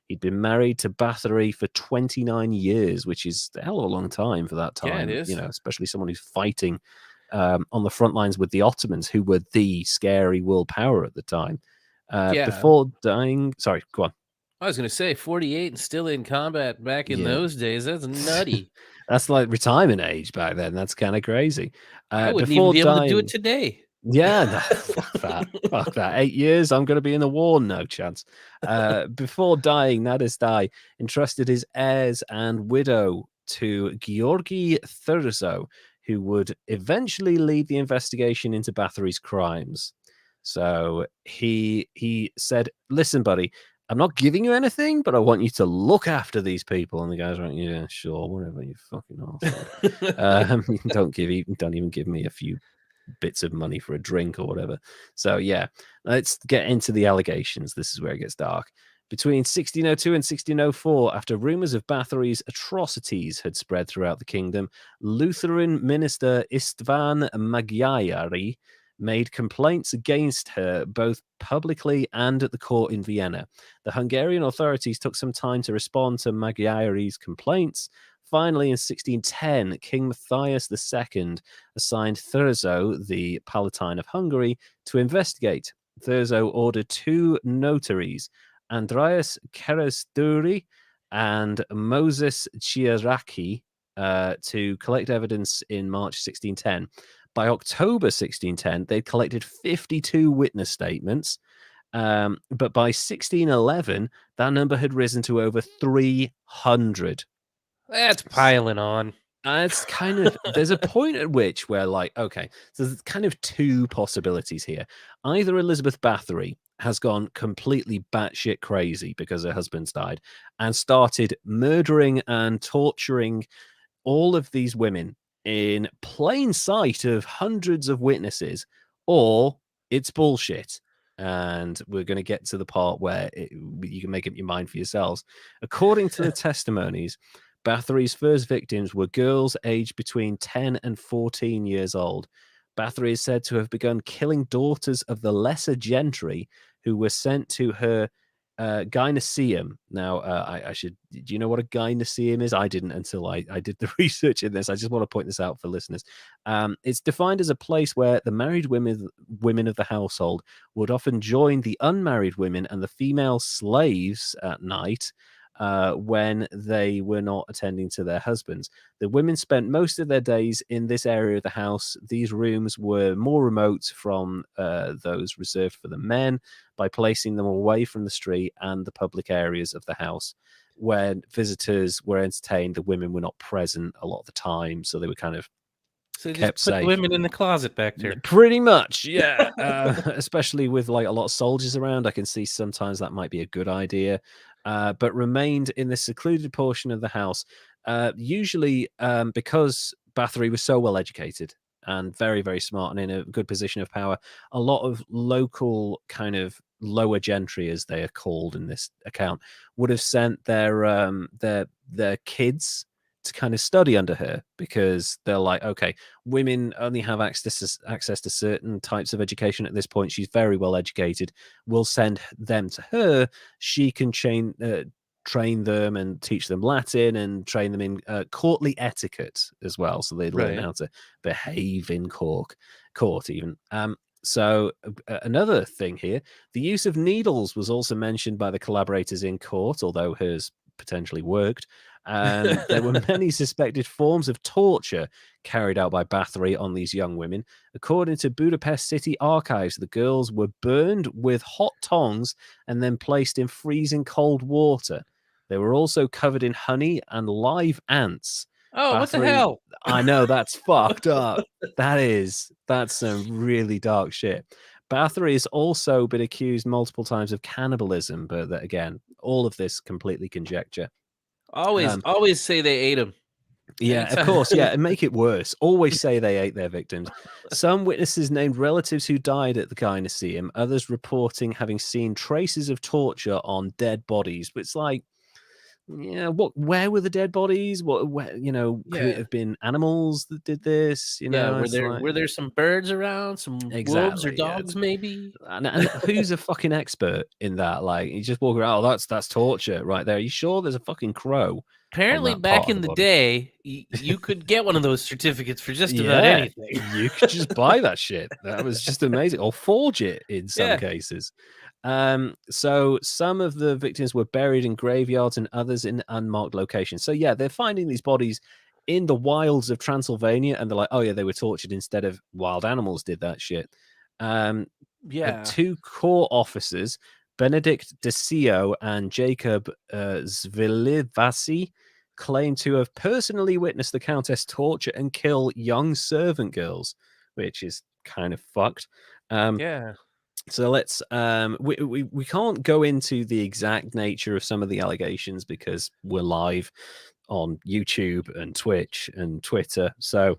He'd been married to Bathory for 29 years, which is a hell of a long time for that time. Yeah, it is. Especially someone who's fighting on the front lines with the Ottomans, who were the scary world power at the time. Before dying, sorry, go on. I was going to say 48 and still in combat back in those days. That's nutty. That's like retirement age back then. That's kind of crazy. I wouldn't even be able to do it today. Yeah, no, fuck that. Fuck that. 8 years, I'm going to be in the war. No chance. Before dying, Nadasdai entrusted his heirs and widow to Georgi Thurzo, who would eventually lead the investigation into Bathory's crimes. So he said, listen, buddy, I'm not giving you anything, but I want you to look after these people. And the guys went, yeah, sure, whatever, you fucking asshole. Don't even give me a few bits of money for a drink or whatever. So yeah, let's get into the allegations. This is where it gets dark. Between 1602 and 1604, after rumors of Bathory's atrocities had spread throughout the kingdom, Lutheran minister Istvan Magyari made complaints against her both publicly and at the court in Vienna. The Hungarian authorities took some time to respond to Magyari's complaints. Finally, in 1610, King Matthias II assigned Thurzo, the Palatine of Hungary, to investigate. Thurzo ordered 2 notaries, Andreas Keresztúri and Moses Csiraki, to collect evidence in March 1610. By October 1610, they'd collected 52 witness statements, but by 1611, that number had risen to over 300. That's piling on. It's kind of, there's a point at which we're like, okay, so there's kind of 2 possibilities here. Either Elizabeth Bathory has gone completely batshit crazy because her husband's died and started murdering and torturing all of these women in plain sight of hundreds of witnesses, or it's bullshit. And we're going to get to the part where you can make up your mind for yourselves. According to the testimonies, Bathory's first victims were girls aged between 10 and 14 years old. Bathory is said to have begun killing daughters of the lesser gentry who were sent to her gynoecium. Now, do you know what a gynoecium is? I didn't until I did the research in this. I just want to point this out for listeners. It's defined as a place where the married women of the household would often join the unmarried women and the female slaves at night when they were not attending to their husbands. The women spent most of their days in this area of the house. These rooms were more remote from those reserved for the men by placing them away from the street and the public areas of the house. When visitors were entertained, the women were not present a lot of the time, so they were kind of kept just put safe. The women in the closet back there. Pretty much, yeah. Especially with like a lot of soldiers around, I can see sometimes that might be a good idea. But remained in this secluded portion of the house, usually because Bathory was so well educated and very, very smart and in a good position of power. A lot of local kind of lower gentry, as they are called in this account, would have sent their kids to kind of study under her, because they're like, okay, women only have access to certain types of education at this point. She's very well educated. We'll send them to her. She can train them and teach them Latin and train them in courtly etiquette as well, so they learn how to behave in court even. So another thing here, the use of needles was also mentioned by the collaborators in court, although hers potentially worked. There were many suspected forms of torture carried out by Bathory on these young women. According to Budapest City Archives, the girls were burned with hot tongs and then placed in freezing cold water. They were also covered in honey and live ants. Oh, what the Bathory, hell? I know, that's fucked up. That's some really dark shit. Bathory has also been accused multiple times of cannibalism, but that, again, all of this completely conjecture. Always say they ate him. Yeah, of course. Yeah, and make it worse. Always say they ate their victims. Some witnesses named relatives who died at the gynoecium, others reporting having seen traces of torture on dead bodies. But it's like, yeah, where were the dead bodies? Where, could it Yeah. have been animals that did this? Yeah, It's like, were there some birds around, some wolves or exactly, yeah. dogs maybe? And who's a fucking expert in that? Like, you just walk around, oh, that's torture right there. Are you sure there's a fucking crow on Apparently that part back of in the the body? day, you could get one of those certificates for just about Yeah, anything. you could just buy that shit. That was just amazing, or forge it in some Yeah. cases. So some of the victims were buried in graveyards and others in unmarked locations. So yeah, they're finding these bodies in the wilds of Transylvania, and they're like, oh yeah, they were tortured instead of wild animals did that shit. Yeah. Two court officers, Benedict DeCio and Jacob Zvilivasi, claim to have personally witnessed the Countess torture and kill young servant girls, which is kind of fucked. Yeah. So let's we can't go into the exact nature of some of the allegations because we're live on YouTube and Twitch and Twitter, so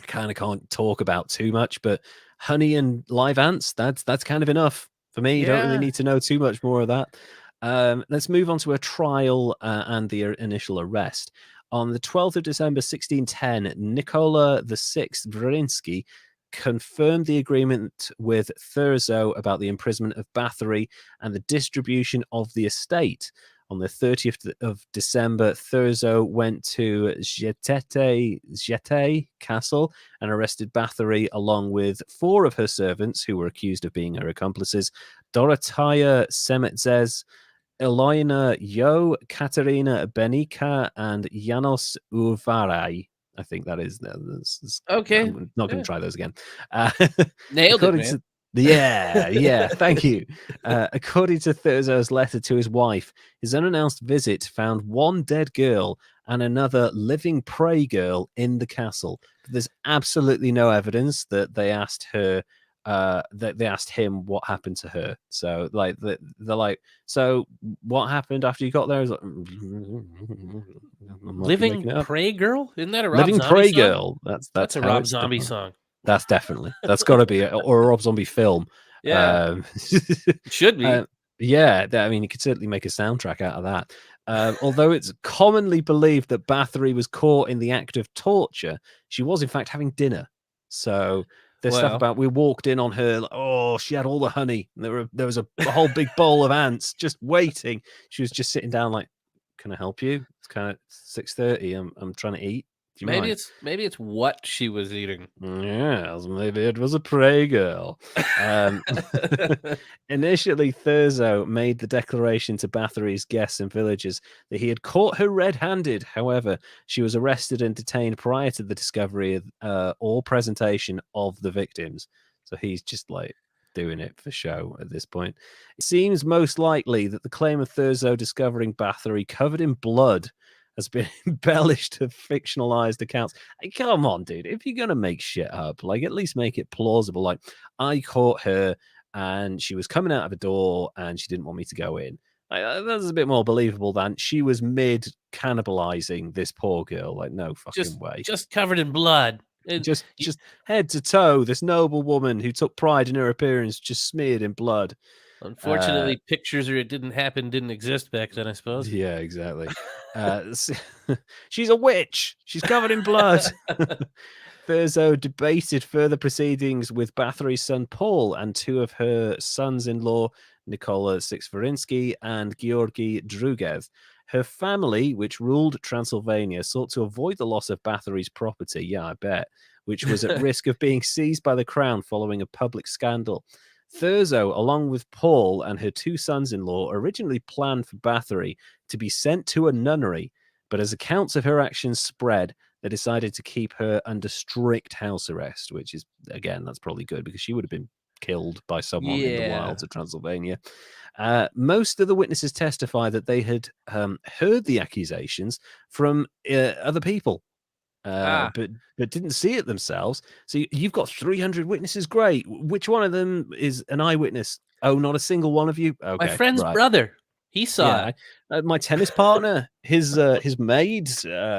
kind of can't talk about too much. But honey and live ants, that's kind of enough for me. You don't really Yeah. need to know too much more of that. Let's move on to a trial and the initial arrest. On the 12th of December 1610, Nicola VI Vrinsky confirmed the agreement with Thurzo about the imprisonment of Bathory and the distribution of the estate. On the 30th of December, Thurzo went to Jetei Castle and arrested Bathory along with 4 of her servants who were accused of being her accomplices: Dorothea Semetzes, Elena Yo, Katerina Benica, and Janos Uvarai. I think that is. Okay. I'm not going Yeah. to try those again. Uh, Nailed it, according man. to yeah, thank you. According to Thurzo's letter to his wife, his unannounced visit found one dead girl and another living prey girl in the castle. But there's absolutely no evidence that they asked her that they asked him what happened to her. So like they're like, so what happened after you got there? He's like, I'm not Living making it up. Prey Girl? Isn't that a Rob Living Zombie Prey song? Girl. That's a how Rob it's Zombie done. song. That's that's got to be or a Rob Zombie film. Yeah. It should be. Yeah, I mean, you could certainly make a soundtrack out of that. Although it's commonly believed that Bathory was caught in the act of torture, she was in fact having dinner. So there's stuff about we walked in on her, like, oh, she had all the honey. And there was a whole big bowl of ants just waiting. She was just sitting down, like, can I help you? It's kind of 6:30. I'm trying to eat. Do you mind? Maybe it's what she was eating. Yes, maybe it was a prey girl. Initially, Thurzo made the declaration to Bathory's guests and villagers that he had caught her red-handed. However, she was arrested and detained prior to the discovery or presentation of the victims. So he's just like doing it for show at this point. It seems most likely that the claim of Thurzo discovering Bathory covered in blood has been embellished to fictionalized accounts. Like, come on, dude. If you're gonna make shit up, like, at least make it plausible. Like, I caught her and she was coming out of a door and she didn't want me to go in. Like, that's a bit more believable than she was mid cannibalizing this poor girl. Like, no fucking way. Just covered in blood. Just head to toe, this noble woman who took pride in her appearance just smeared in blood. Unfortunately, pictures or it didn't happen didn't exist back then, I suppose. Yeah, exactly. She's a witch. She's covered in blood. Thurzo debated further proceedings with Bathory's son Paul and 2 of her sons-in-law, Nicola Sixverinsky and Georgy Drugev. Her family, which ruled Transylvania, sought to avoid the loss of Bathory's property. Yeah, I bet. which was at risk of being seized by the crown following a public scandal. Thurzo, along with Paul and her 2 sons-in-law, originally planned for Bathory to be sent to a nunnery, but as accounts of her actions spread, they decided to keep her under strict house arrest, which is, again, that's probably good because she would have been killed by someone in the wilds of Transylvania. Most of the witnesses testify that they had heard the accusations from other people, but didn't see it themselves. So you've got 300 witnesses. Great. Which one of them is an eyewitness? Oh, not a single one of you. Okay, my friend's right. brother. He saw it. My tennis partner, his maid,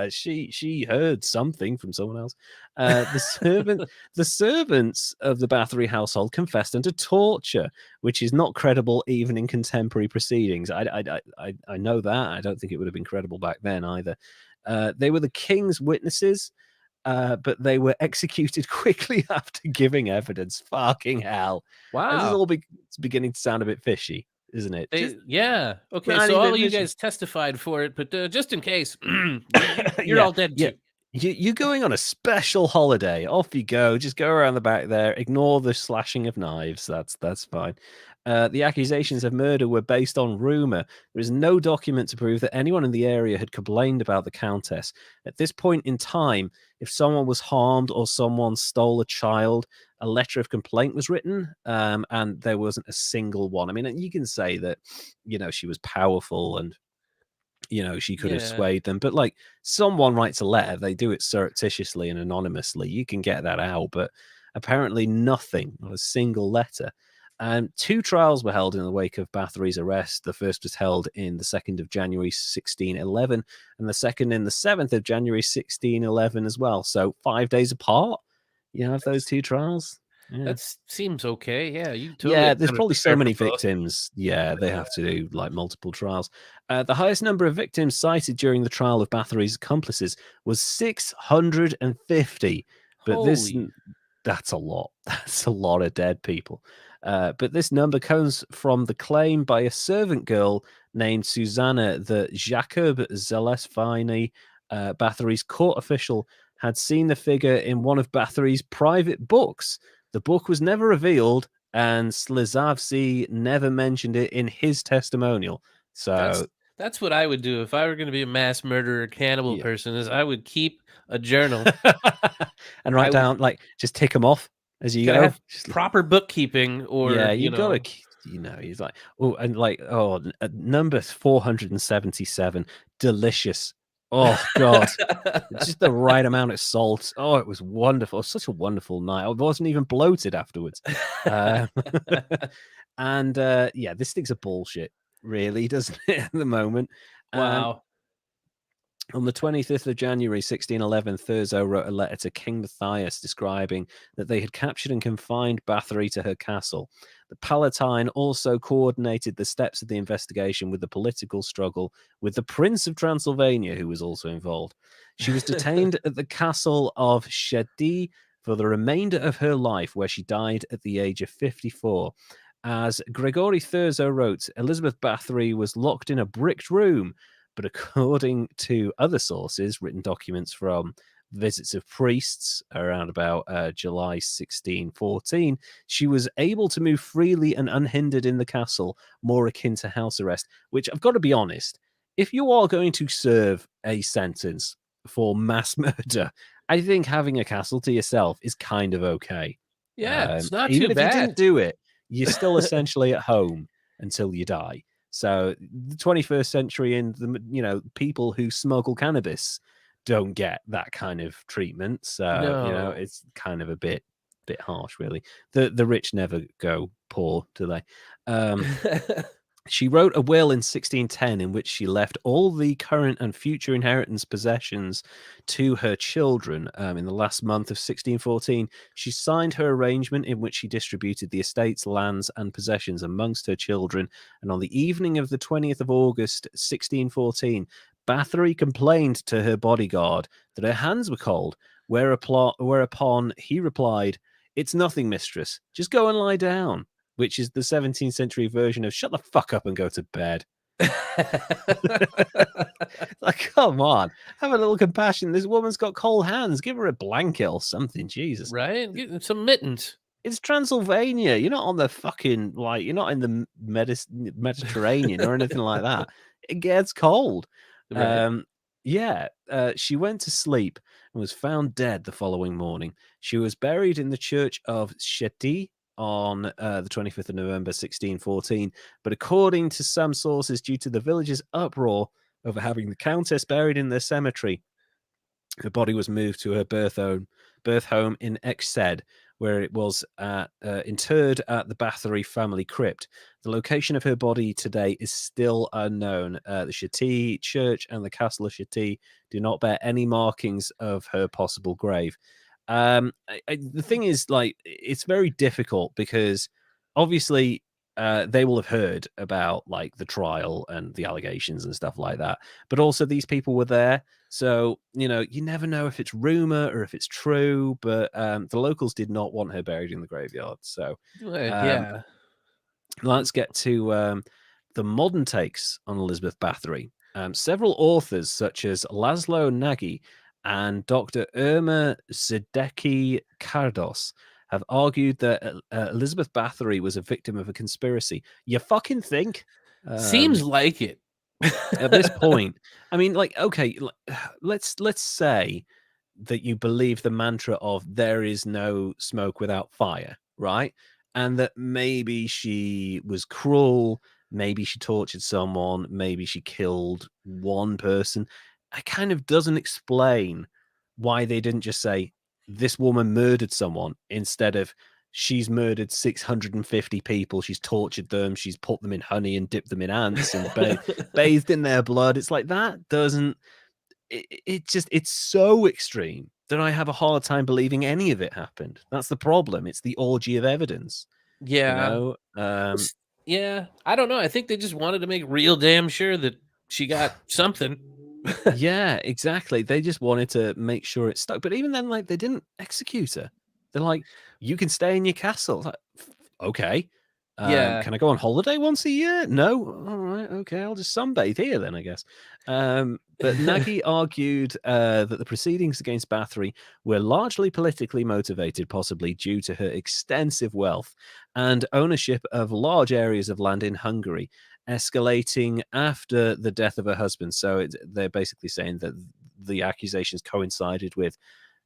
she heard something from someone else. The servants of the Bathory household confessed under torture, which is not credible even in contemporary proceedings. I know that. I don't think it would have been credible back then either. They were the king's witnesses, but they were executed quickly after giving evidence. Fucking hell! Wow, this is all it's beginning to sound a bit fishy, isn't it? Okay, so all you guys testified for it, but just in case, you're all dead too. You're going on a special holiday. Off you go. Just go around the back there. Ignore the slashing of knives. That's fine. The accusations of murder were based on rumor. There is no document to prove that anyone in the area had complained about the Countess. At this point in time, if someone was harmed or someone stole a child, a letter of complaint was written, and there wasn't a single one. I mean, you can say that, she was powerful and, she could have swayed them. But like, someone writes a letter, they do it surreptitiously and anonymously. You can get that out, but apparently nothing, not a single letter. 2 trials were held in the wake of Bathory's arrest. The first was held in the 2nd of January 1611, and the second in the 7th of January 1611 as well. So 5 days apart, you have those 2 trials. Yeah. That seems okay. Yeah, you totally. There's probably so many victims. Yeah, they have to do like multiple trials. The highest number of victims cited during the trial of Bathory's accomplices was 650. But that's a lot. That's a lot of dead people. But this number comes from the claim by a servant girl named Susanna that Jacob Zalesviny, Bathory's court official, had seen the figure in one of Bathory's private books. The book was never revealed, and Slizavsky never mentioned it in his testimonial. So that's what I would do if I were going to be a mass murderer, cannibal person. Is I would keep a journal and write down, like, just tick them off as you go. Have proper bookkeeping, or you gotta, he's like, number 477, delicious. Oh God, just the right amount of salt. Oh, it was wonderful. It was such a wonderful night. I wasn't even bloated afterwards. And this thing's a bullshit, really, doesn't it? At the moment. Wow. On the 25th of January, 1611, Thurzo wrote a letter to King Matthias describing that they had captured and confined Bathory to her castle. The Palatine also coordinated the steps of the investigation with the political struggle with the Prince of Transylvania, who was also involved. She was detained at the castle of Chey for the remainder of her life, where she died at the age of 54. As Gregory Thurzo wrote, Elizabeth Bathory was locked in a bricked room, but according to other sources, written documents from visits of priests around about July 1614, she was able to move freely and unhindered in the castle, more akin to house arrest, which I've got to be honest, if you are going to serve a sentence for mass murder, I think having a castle to yourself is kind of okay. Yeah, it's not even too if bad. you didn't do it, you're still essentially at home until you die. So the 21st century, and the people who smuggle cannabis don't get that kind of treatment. So it's kind of a bit harsh, really. The rich never go poor, do they? She wrote a will in 1610 in which she left all the current and future inheritance possessions to her children. In the last month of 1614, she signed her arrangement in which she distributed the estates, lands, and possessions amongst her children. And on the evening of the 20th of August, 1614, Bathory complained to her bodyguard that her hands were cold, whereupon he replied, "It's nothing, mistress. Just go and lie down," which is the 17th century version of "shut the fuck up and go to bed." Like, come on, have a little compassion. This woman's got cold hands. Give her a blanket or something. Jesus. Right? Get some mittens. It's Transylvania. You're not on the fucking, like, you're not in the Mediterranean or anything like that. It gets cold. Right. Um, yeah, she went to sleep and was found dead the following morning. She was buried in the church of Chey on the 25th of November, 1614. But according to some sources, due to the villagers' uproar over having the countess buried in their cemetery, her body was moved to her birth home in Exed, where it was interred at the Bathory family crypt. The location of her body today is still unknown. The Chey Church and the Castle of Chey do not bear any markings of her possible grave. The thing is, like, it's very difficult because obviously they will have heard about like the trial and the allegations and stuff like that, but also these people were there, so you never know if it's rumor or if it's true. But the locals did not want her buried in the graveyard. So um, Yeah. let's get to the modern takes on Elizabeth Bathory. Several authors, such as Laszlo Nagy and Dr. Irma Zedeki Kardos, have argued that Elizabeth Bathory was a victim of a conspiracy. You fucking think? Seems like it. At this point, I mean, like, okay, let's say that you believe the mantra of "there is no smoke without fire," right? And that maybe she was cruel, maybe she tortured someone, maybe she killed one person. It kind of doesn't explain why they didn't just say this woman murdered someone instead of she's murdered 650 people, she's tortured them, she's put them in honey and dipped them in ants and bathed in their blood. It's like that doesn't it's so extreme that I have a hard time believing any of it happened. That's the problem. It's the orgy of evidence, you Yeah. know? Yeah. I don't know. I think they just wanted to make real damn sure that she got something. Yeah, exactly. They just wanted to make sure it stuck. But even then, like, they didn't execute her. They're like, you can stay in your castle. Like, okay. Yeah. Can I go on holiday once a year? No. All right. Okay. I'll just sunbathe here then, I guess. But Nagy argued that the proceedings against Bathory were largely politically motivated, possibly due to her extensive wealth and ownership of large areas of land in Hungary, escalating after the death of her husband. So they're basically saying that the accusations coincided with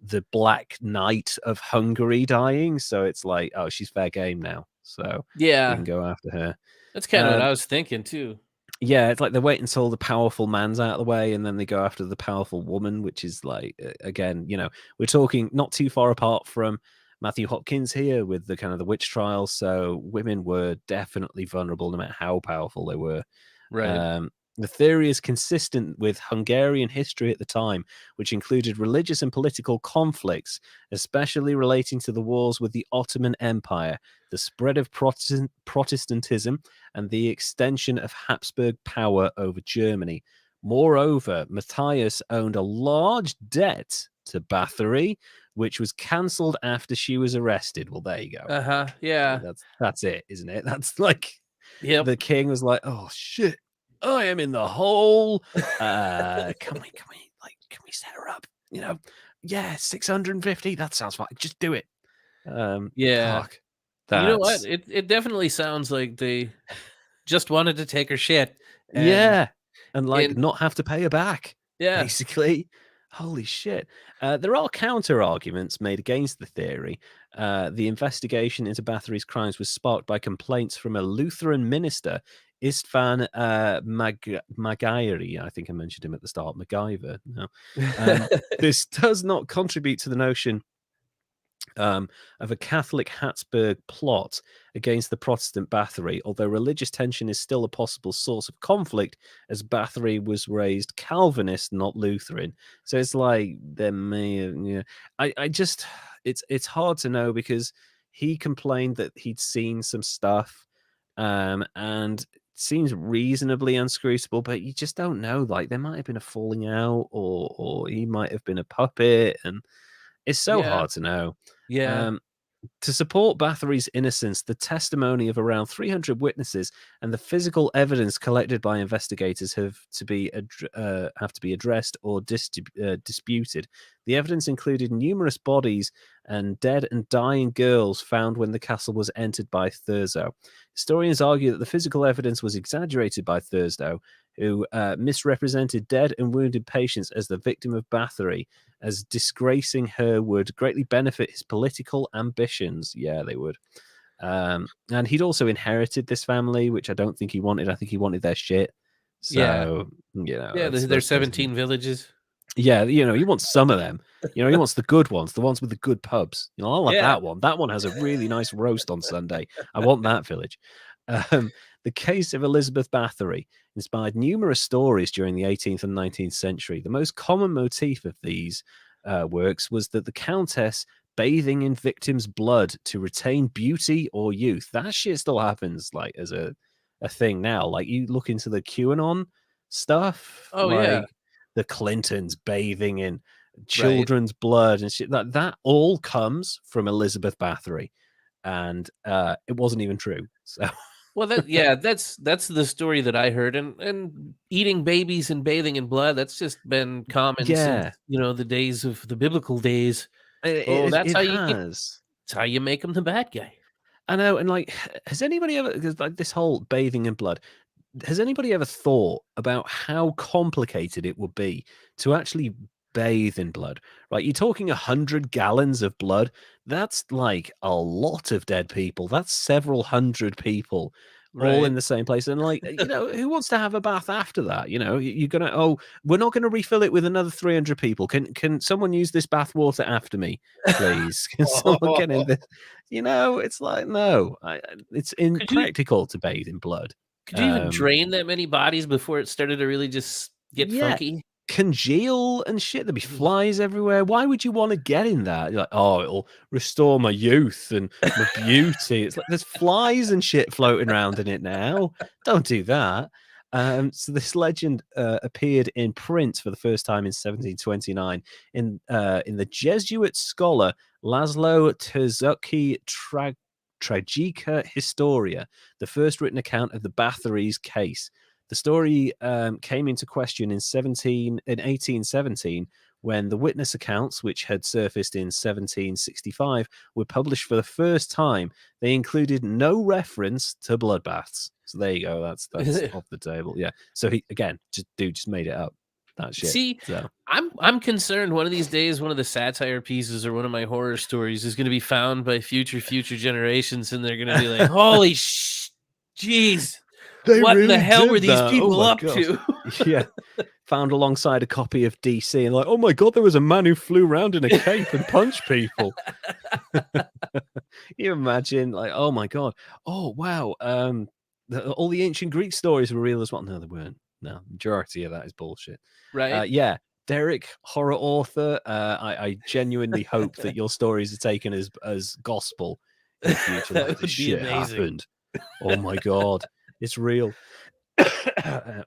the Black Knight of Hungary dying. So it's like, oh, she's fair game now. So we can Yeah. go after her. That's kind of what I was thinking too. Yeah, it's like they wait until the powerful man's out of the way and then they go after the powerful woman, which is like, again, we're talking not too far apart from Matthew Hopkins here with the kind of the witch trials. So women were definitely vulnerable no matter how powerful they were. Right. The theory is consistent with Hungarian history at the time, which included religious and political conflicts, especially relating to the wars with the Ottoman Empire, the spread of Protestantism, and the extension of Habsburg power over Germany. Moreover, Matthias owned a large debt to Bathory, which was cancelled after she was arrested. Well, there you go. Uh-huh. Yeah. That's it, isn't it? That's like Yep. the king was like, "Oh shit, I am in the hole. Can we set her up? Yeah, 650. That sounds fine. Just do it." Yeah. Fuck. You know what? That's It definitely sounds like they just wanted to take her shit and yeah, and like in not have to pay her back, yeah. basically. Holy shit. There are counter arguments made against the theory. The investigation into Bathory's crimes was sparked by complaints from a Lutheran minister, Istvan Magayri. I think I mentioned him at the start. MacGyver. No. This does not contribute to the notion of a Catholic Habsburg plot against the Protestant Bathory, although religious tension is still a possible source of conflict, as Bathory was raised Calvinist, not Lutheran. So it's like there may, I just, it's hard to know because he complained that he'd seen some stuff, and it seems reasonably unscrutable, but you just don't know. Like there might have been a falling out, or he might have been a puppet, and it's so Yeah. hard to know. Yeah. Um, To support Bathory's innocence, the testimony of around 300 witnesses and the physical evidence collected by investigators have to be addressed or disputed. The evidence included numerous bodies and dead and dying girls found when the castle was entered by Thurzo. Historians argue that the physical evidence was exaggerated by Thurzo, who misrepresented dead and wounded patients as the victim of Bathory, as disgracing her would greatly benefit his political ambitions. Yeah, they would. And he'd also inherited this family, which I don't think he wanted. I think he wanted their shit. So, yeah, there's 17 villages. Yeah, he wants some of them. He wants the good ones, the ones with the good pubs. I want that one. That one has a really nice roast on Sunday. I want that village. The case of Elizabeth Bathory inspired numerous stories during the 18th and 19th century. The most common motif of these works was that the Countess bathing in victims' blood to retain beauty or youth. That shit still happens, like, as a thing now. Like, you look into the QAnon stuff, the Clintons bathing in children's blood and shit. That all comes from Elizabeth Bathory, and it wasn't even true. So, well, that's the story that I heard, and eating babies and bathing in blood, that's just been common since the days of the biblical days. That's how you make him the bad guy. I know, and like, has anybody ever, because like this whole bathing in blood, has anybody ever thought about how complicated it would be to actually bathe in blood? Right, you're talking 100 gallons of blood. That's like a lot of dead people. That's several hundred people all in the same place. And like, who wants to have a bath after that? You're gonna, we're not gonna refill it with another 300 people. Can someone use this bath water after me, please? Can someone get in this? It's like, no, it's impractical to bathe in blood. Could you even drain that many bodies before it started to really just get funky? Congeal and shit. There'd be flies everywhere. Why would you want to get in that? You're like, it'll restore my youth and my beauty. It's like there's flies and shit floating around in it now. Don't do that. So this legend appeared in print for the first time in 1729 in the Jesuit scholar Laszlo Terzucki Tragica Historia, the first written account of the Bathory's case. The story came into question in 1817 when the witness accounts, which had surfaced in 1765, were published for the first time. They included no reference to bloodbaths. So there you go. That's off the table. Yeah. So he just made it up. That shit. See, I'm concerned one of these days, one of the satire pieces or one of my horror stories is going to be found by future generations, and they're going to be like, "Holy jeez, what really the hell were these people up to?" Yeah, found alongside a copy of DC, and like, "Oh my god, there was a man who flew around in a cape and punched people." You imagine, like, oh my god, oh wow, all the ancient Greek stories were real as well. No, they weren't. No, majority of that is bullshit. Right? Yeah, Derek, horror author. I genuinely hope that your stories are taken as gospel in the future. That would be amazing. Happened. Oh my god, it's real.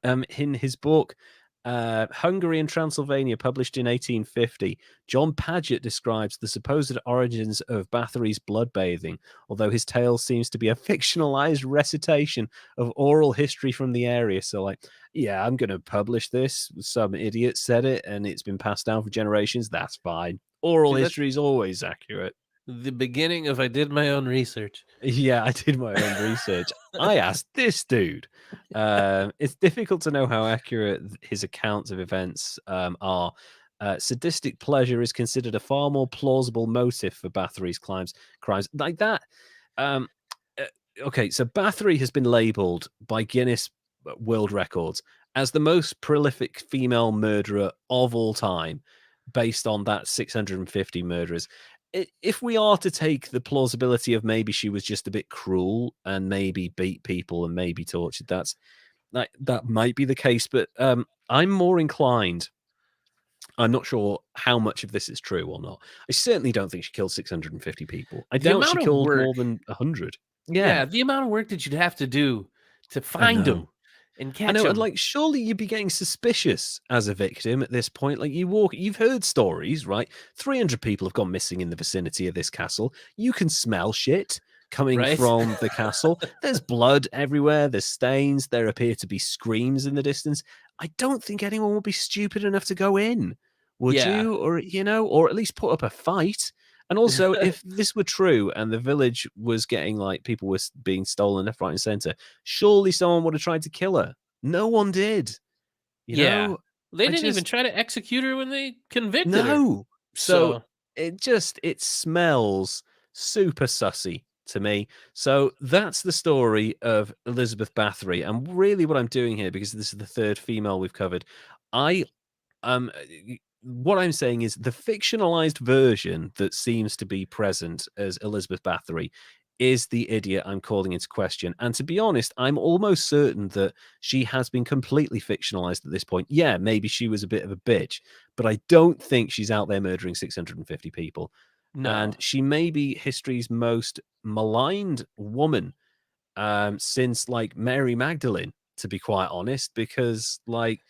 In his book, Hungary and Transylvania, published in 1850, John Paget describes the supposed origins of Bathory's blood bathing, although his tale seems to be a fictionalized recitation of oral history from the area. So, like, yeah, I'm going to publish this. Some idiot said it, and it's been passed down for generations. That's fine. Oral history is always accurate. The beginning of I did my own research. Yeah, I did my own research. I asked this dude. It's difficult to know how accurate his accounts of events are. Sadistic pleasure is considered a far more plausible motive for Bathory's crimes. Like that. Okay, so Bathory has been labeled by Guinness World Records as the most prolific female murderer of all time, based on that 650 murderers. If we are to take the plausibility of maybe she was just a bit cruel and maybe beat people and maybe tortured, that might be the case. But I'm more inclined. I'm not sure how much of this is true or not. I certainly don't think she killed 650 people. I doubt she killed more than 100. Yeah, the amount of work that you'd have to do to find them and I catch know, and them. like, surely you'd be getting suspicious as a victim at this point. Like, you've heard stories, right? 300 people have gone missing in the vicinity of this castle. You can smell shit coming Right? from the castle. There's blood everywhere. There's stains. There appear to be screams in the distance. I don't think anyone would be stupid enough to go in, would Yeah. you? Or, or at least put up a fight. And also, if this were true and the village was getting like people were being stolen left, right, and center, surely someone would have tried to kill her. No one did. You Yeah. know, They I didn't even just try to execute her when they convicted her. no. So So, it smells super sussy to me. So that's the story of Elizabeth Bathory. And really what I'm doing here, because this is the third female we've covered, I what I'm saying is the fictionalized version that seems to be present as Elizabeth Bathory is the idiot I'm calling into question. And to be honest, I'm almost certain that she has been completely fictionalized at this point. Yeah, maybe she was a bit of a bitch, but I don't think she's out there murdering 650 people. And no. she may be history's most maligned woman since like Mary Magdalene, to be quite honest, because like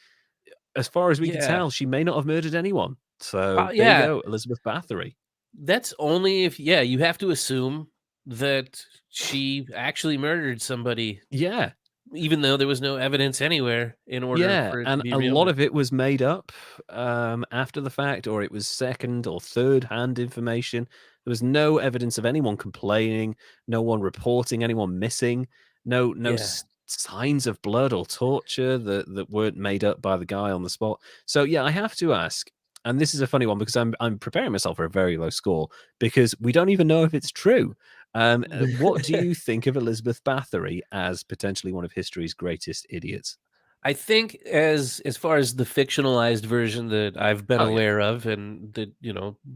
as far as we could Yeah. tell, she may not have murdered anyone. So there you Yeah. go, Elizabeth Bathory. That's only if, yeah, you have to assume that she actually murdered somebody, Yeah, even though there was no evidence anywhere in order yeah, for it to and be a real. lot But of it was made up after the fact, or it was second or third hand information. There was no evidence of anyone complaining, no one reporting anyone missing, no yeah. signs of blood or torture that weren't made up by the guy on the spot. So yeah, I have to ask, and this is a funny one because I'm preparing myself for a very low score because we don't even know if it's true. What do you think of Elizabeth Bathory as potentially one of history's greatest idiots? I think as far as the fictionalized version that I've been Oh yeah. aware of and that,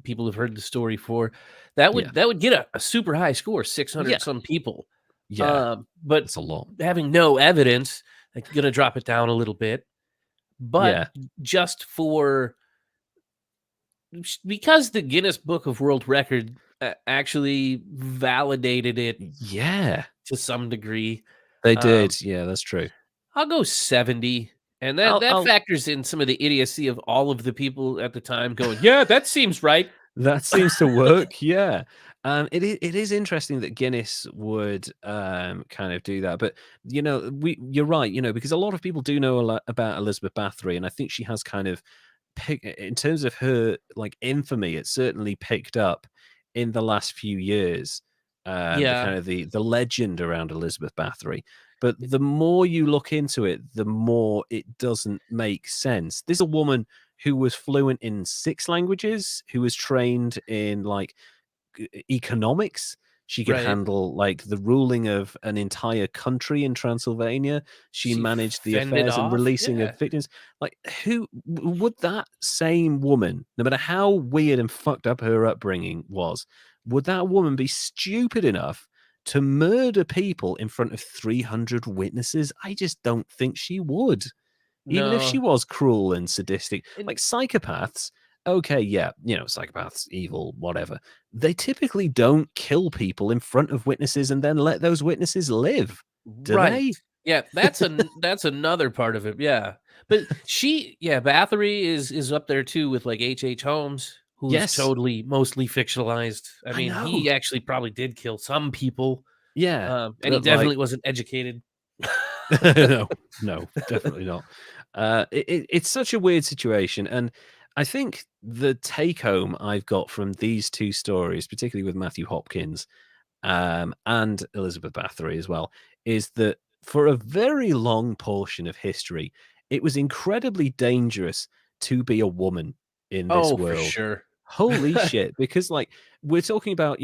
people have heard the story for, Yeah. that would get a super high score, 600 Yeah. some people. Yeah. But That's a lot. having no evidence, like, gonna drop it down a little bit. But Yeah. just for because the Guinness Book of World Record actually validated it Yeah. to some degree, They um, did. Yeah, that's true. I'll go 70, and that I'll factors in some of the idiocy of all of the people at the time going, "Yeah, that seems right." that seems to work, yeah. It is interesting that Guinness would, kind of do that, but, you're right, because a lot of people do know a lot about Elizabeth Bathory, and I think she has kind of in terms of her like infamy, it certainly picked up in the last few years. The Yeah, kind of the legend around Elizabeth Bathory. But the more you look into it, the more it doesn't make sense. This is a woman who was fluent in 6 languages, who was trained in like economics. She could right. handle like the ruling of an entire country in Transylvania. She She managed the fended affairs and off, releasing of yeah. victims. Like, would that same woman, no matter how weird and fucked up her upbringing was, would that woman be stupid enough to murder people in front of 300 witnesses? I just don't think she would. Even if she No, was cruel and sadistic, and like psychopaths, okay, yeah, psychopaths, evil, whatever. They typically don't kill people in front of witnesses and then let those witnesses live, do right. they? Yeah, that's another part of it, yeah. But Bathory is up there too with, like, H. Holmes, who's Yes, totally mostly fictionalized. I I mean, know. he actually probably did kill some people, Yeah, and he but definitely like, wasn't educated. no, no, definitely not. It's such a weird situation, and I think the take home I've got from these two stories, particularly with Matthew Hopkins, and Elizabeth Bathory as well, is that for a very long portion of history, it was incredibly dangerous to be a woman in this Oh, for world. sure. Holy shit. Because, like, we're talking about,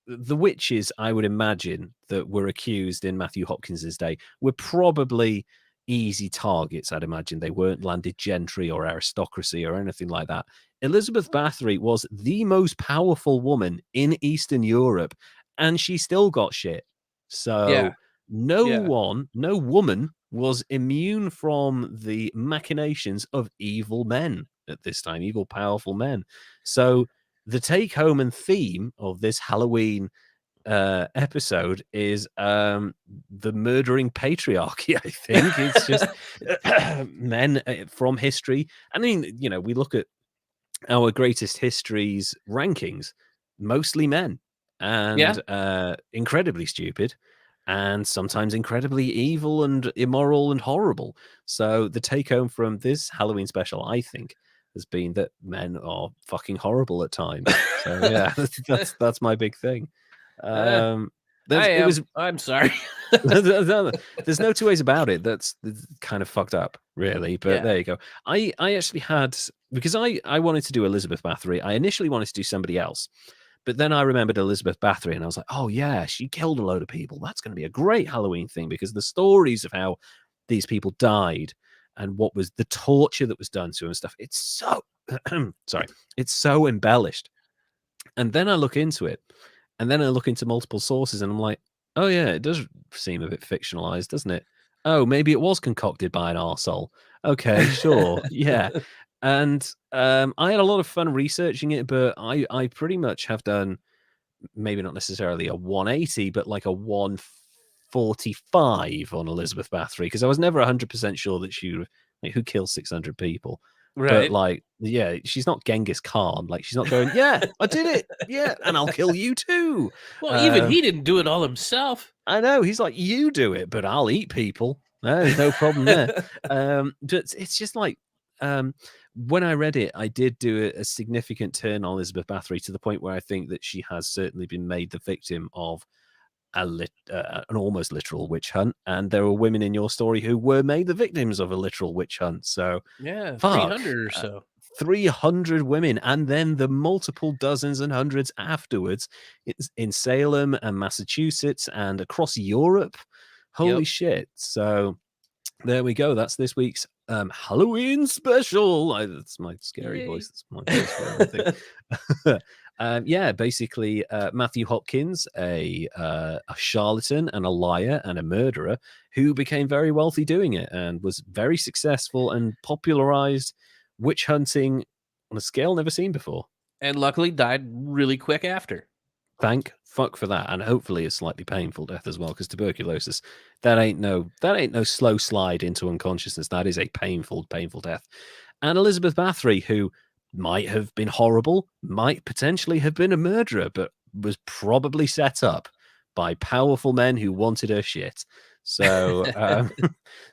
the witches, I would imagine, that were accused in Matthew Hopkins's day were probably easy targets. I'd imagine they weren't landed gentry or aristocracy or anything like that. Elizabeth Bathory was the most powerful woman in Eastern Europe and she still got shit. Yeah, So no yeah. one, no woman was immune from the machinations of evil men at this time, evil, powerful men. So the take home and theme of this Halloween episode is the murdering patriarchy. I think it's just men from history. I mean, we look at our greatest histories rankings, mostly men, and incredibly stupid, and sometimes incredibly evil and immoral and horrible. So the take home from this Halloween special, I think, has been that men are fucking horrible at times. So yeah, that's my big thing. It was. I'm sorry. There's no two ways about it. That's kind of fucked up, really. But there you go. I actually had, because I wanted to do Elizabeth Bathory. I initially wanted to do somebody else, but then I remembered Elizabeth Bathory, and I was like, oh yeah, she killed a load of people. That's going to be a great Halloween thing, because the stories of how these people died and what was the torture that was done to them and stuff. It's so sorry. It's so embellished. And then I look into it, and then I look into multiple sources, and I'm like, oh yeah, it does seem a bit fictionalized, doesn't it? Oh, maybe it was concocted by an arsehole. Okay, sure, yeah. And I had a lot of fun researching it, but I pretty much have done, maybe not necessarily a 180, but like a 145 on Elizabeth Bathory, because I was never 100% sure that she would, like, who kills 600 people. But like, yeah, she's not Genghis Khan. Like, she's not going, yeah, I did it. Yeah, and I'll kill you too. Well, even he didn't do it all himself. I know. He's like, you do it, but I'll eat people. There's no problem there. But it's just like, when I read it, I did do a significant turn on Elizabeth Bathory, to the point where I think that she has certainly been made the victim of an almost literal witch hunt, and there were women in your story who were made the victims of a literal witch hunt. So yeah, fuck, 300 or so. 300 women, and then the multiple dozens and hundreds afterwards in Salem and Massachusetts and across Europe. Holy shit. So there we go. That's this week's Halloween special. That's my scary voice. That's my voice for everything. Yeah, basically, Matthew Hopkins, a charlatan and a liar and a murderer, who became very wealthy doing it and was very successful and popularized witch hunting on a scale never seen before. And luckily died really quick after. Thank fuck for that, and hopefully a slightly painful death as well, because tuberculosis, that ain't no slow slide into unconsciousness. That is a painful death. And Elizabeth Bathory, who might have been horrible, might potentially have been a murderer, but was probably set up by powerful men who wanted her shit. So,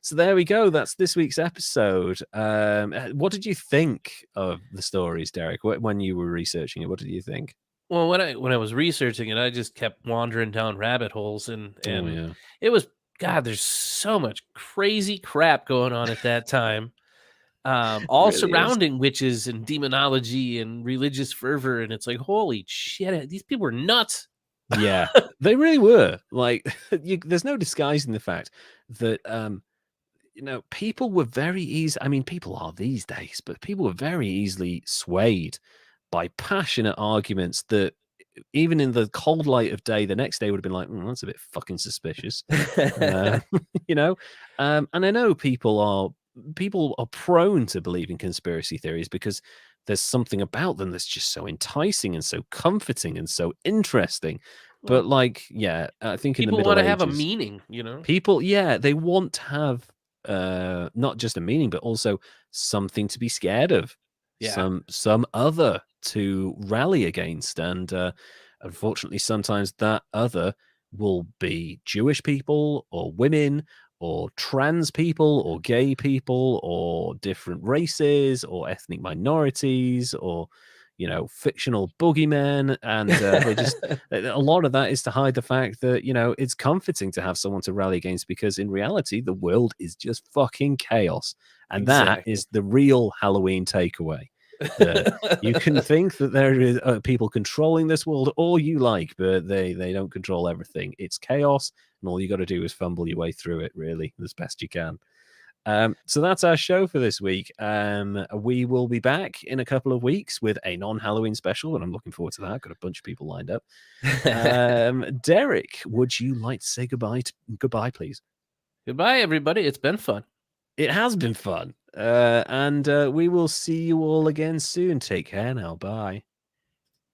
so there we go. That's this week's episode. What did you think of the stories, Derek? When you were researching it, what did you think? Well, when I was researching it, I just kept wandering down rabbit holes, and yeah. It was, God, there's so much crazy crap going on at that time. All really surrounding witches and demonology and religious fervor, and it's like, holy shit, these people were nuts. Yeah, they really were. Like, there's no disguising the fact that people were very easy. I mean, people are these days, but people were very easily swayed by passionate arguments that, even in the cold light of day, the next day would have been like, that's a bit fucking suspicious. And I know people are prone to believe in conspiracy theories because there's something about them that's just so enticing and so comforting and so interesting. But like, yeah, I think people in the Middle Ages, want to have a meaning, people, yeah, they want to have not just a meaning, but also something to be scared of. Yeah. Some other to rally against. And unfortunately, sometimes that other will be Jewish people or women or trans people or gay people or different races or ethnic minorities or fictional boogeymen. And they just a lot of that is to hide the fact that it's comforting to have someone to rally against, because in reality the world is just fucking chaos. And that is the real Halloween takeaway. You can think that there is people controlling this world all you like, but they don't control everything. It's chaos, and all you got to do is fumble your way through it, really, as best you can. So that's our show for this week. We will be back in a couple of weeks with a non-Halloween special, and I'm looking forward to that. I've got a bunch of people lined up. Derek, would you like to say goodbye, please? Goodbye, everybody. It's been fun. It has been fun. And we will see you all again soon. Take care now. Bye.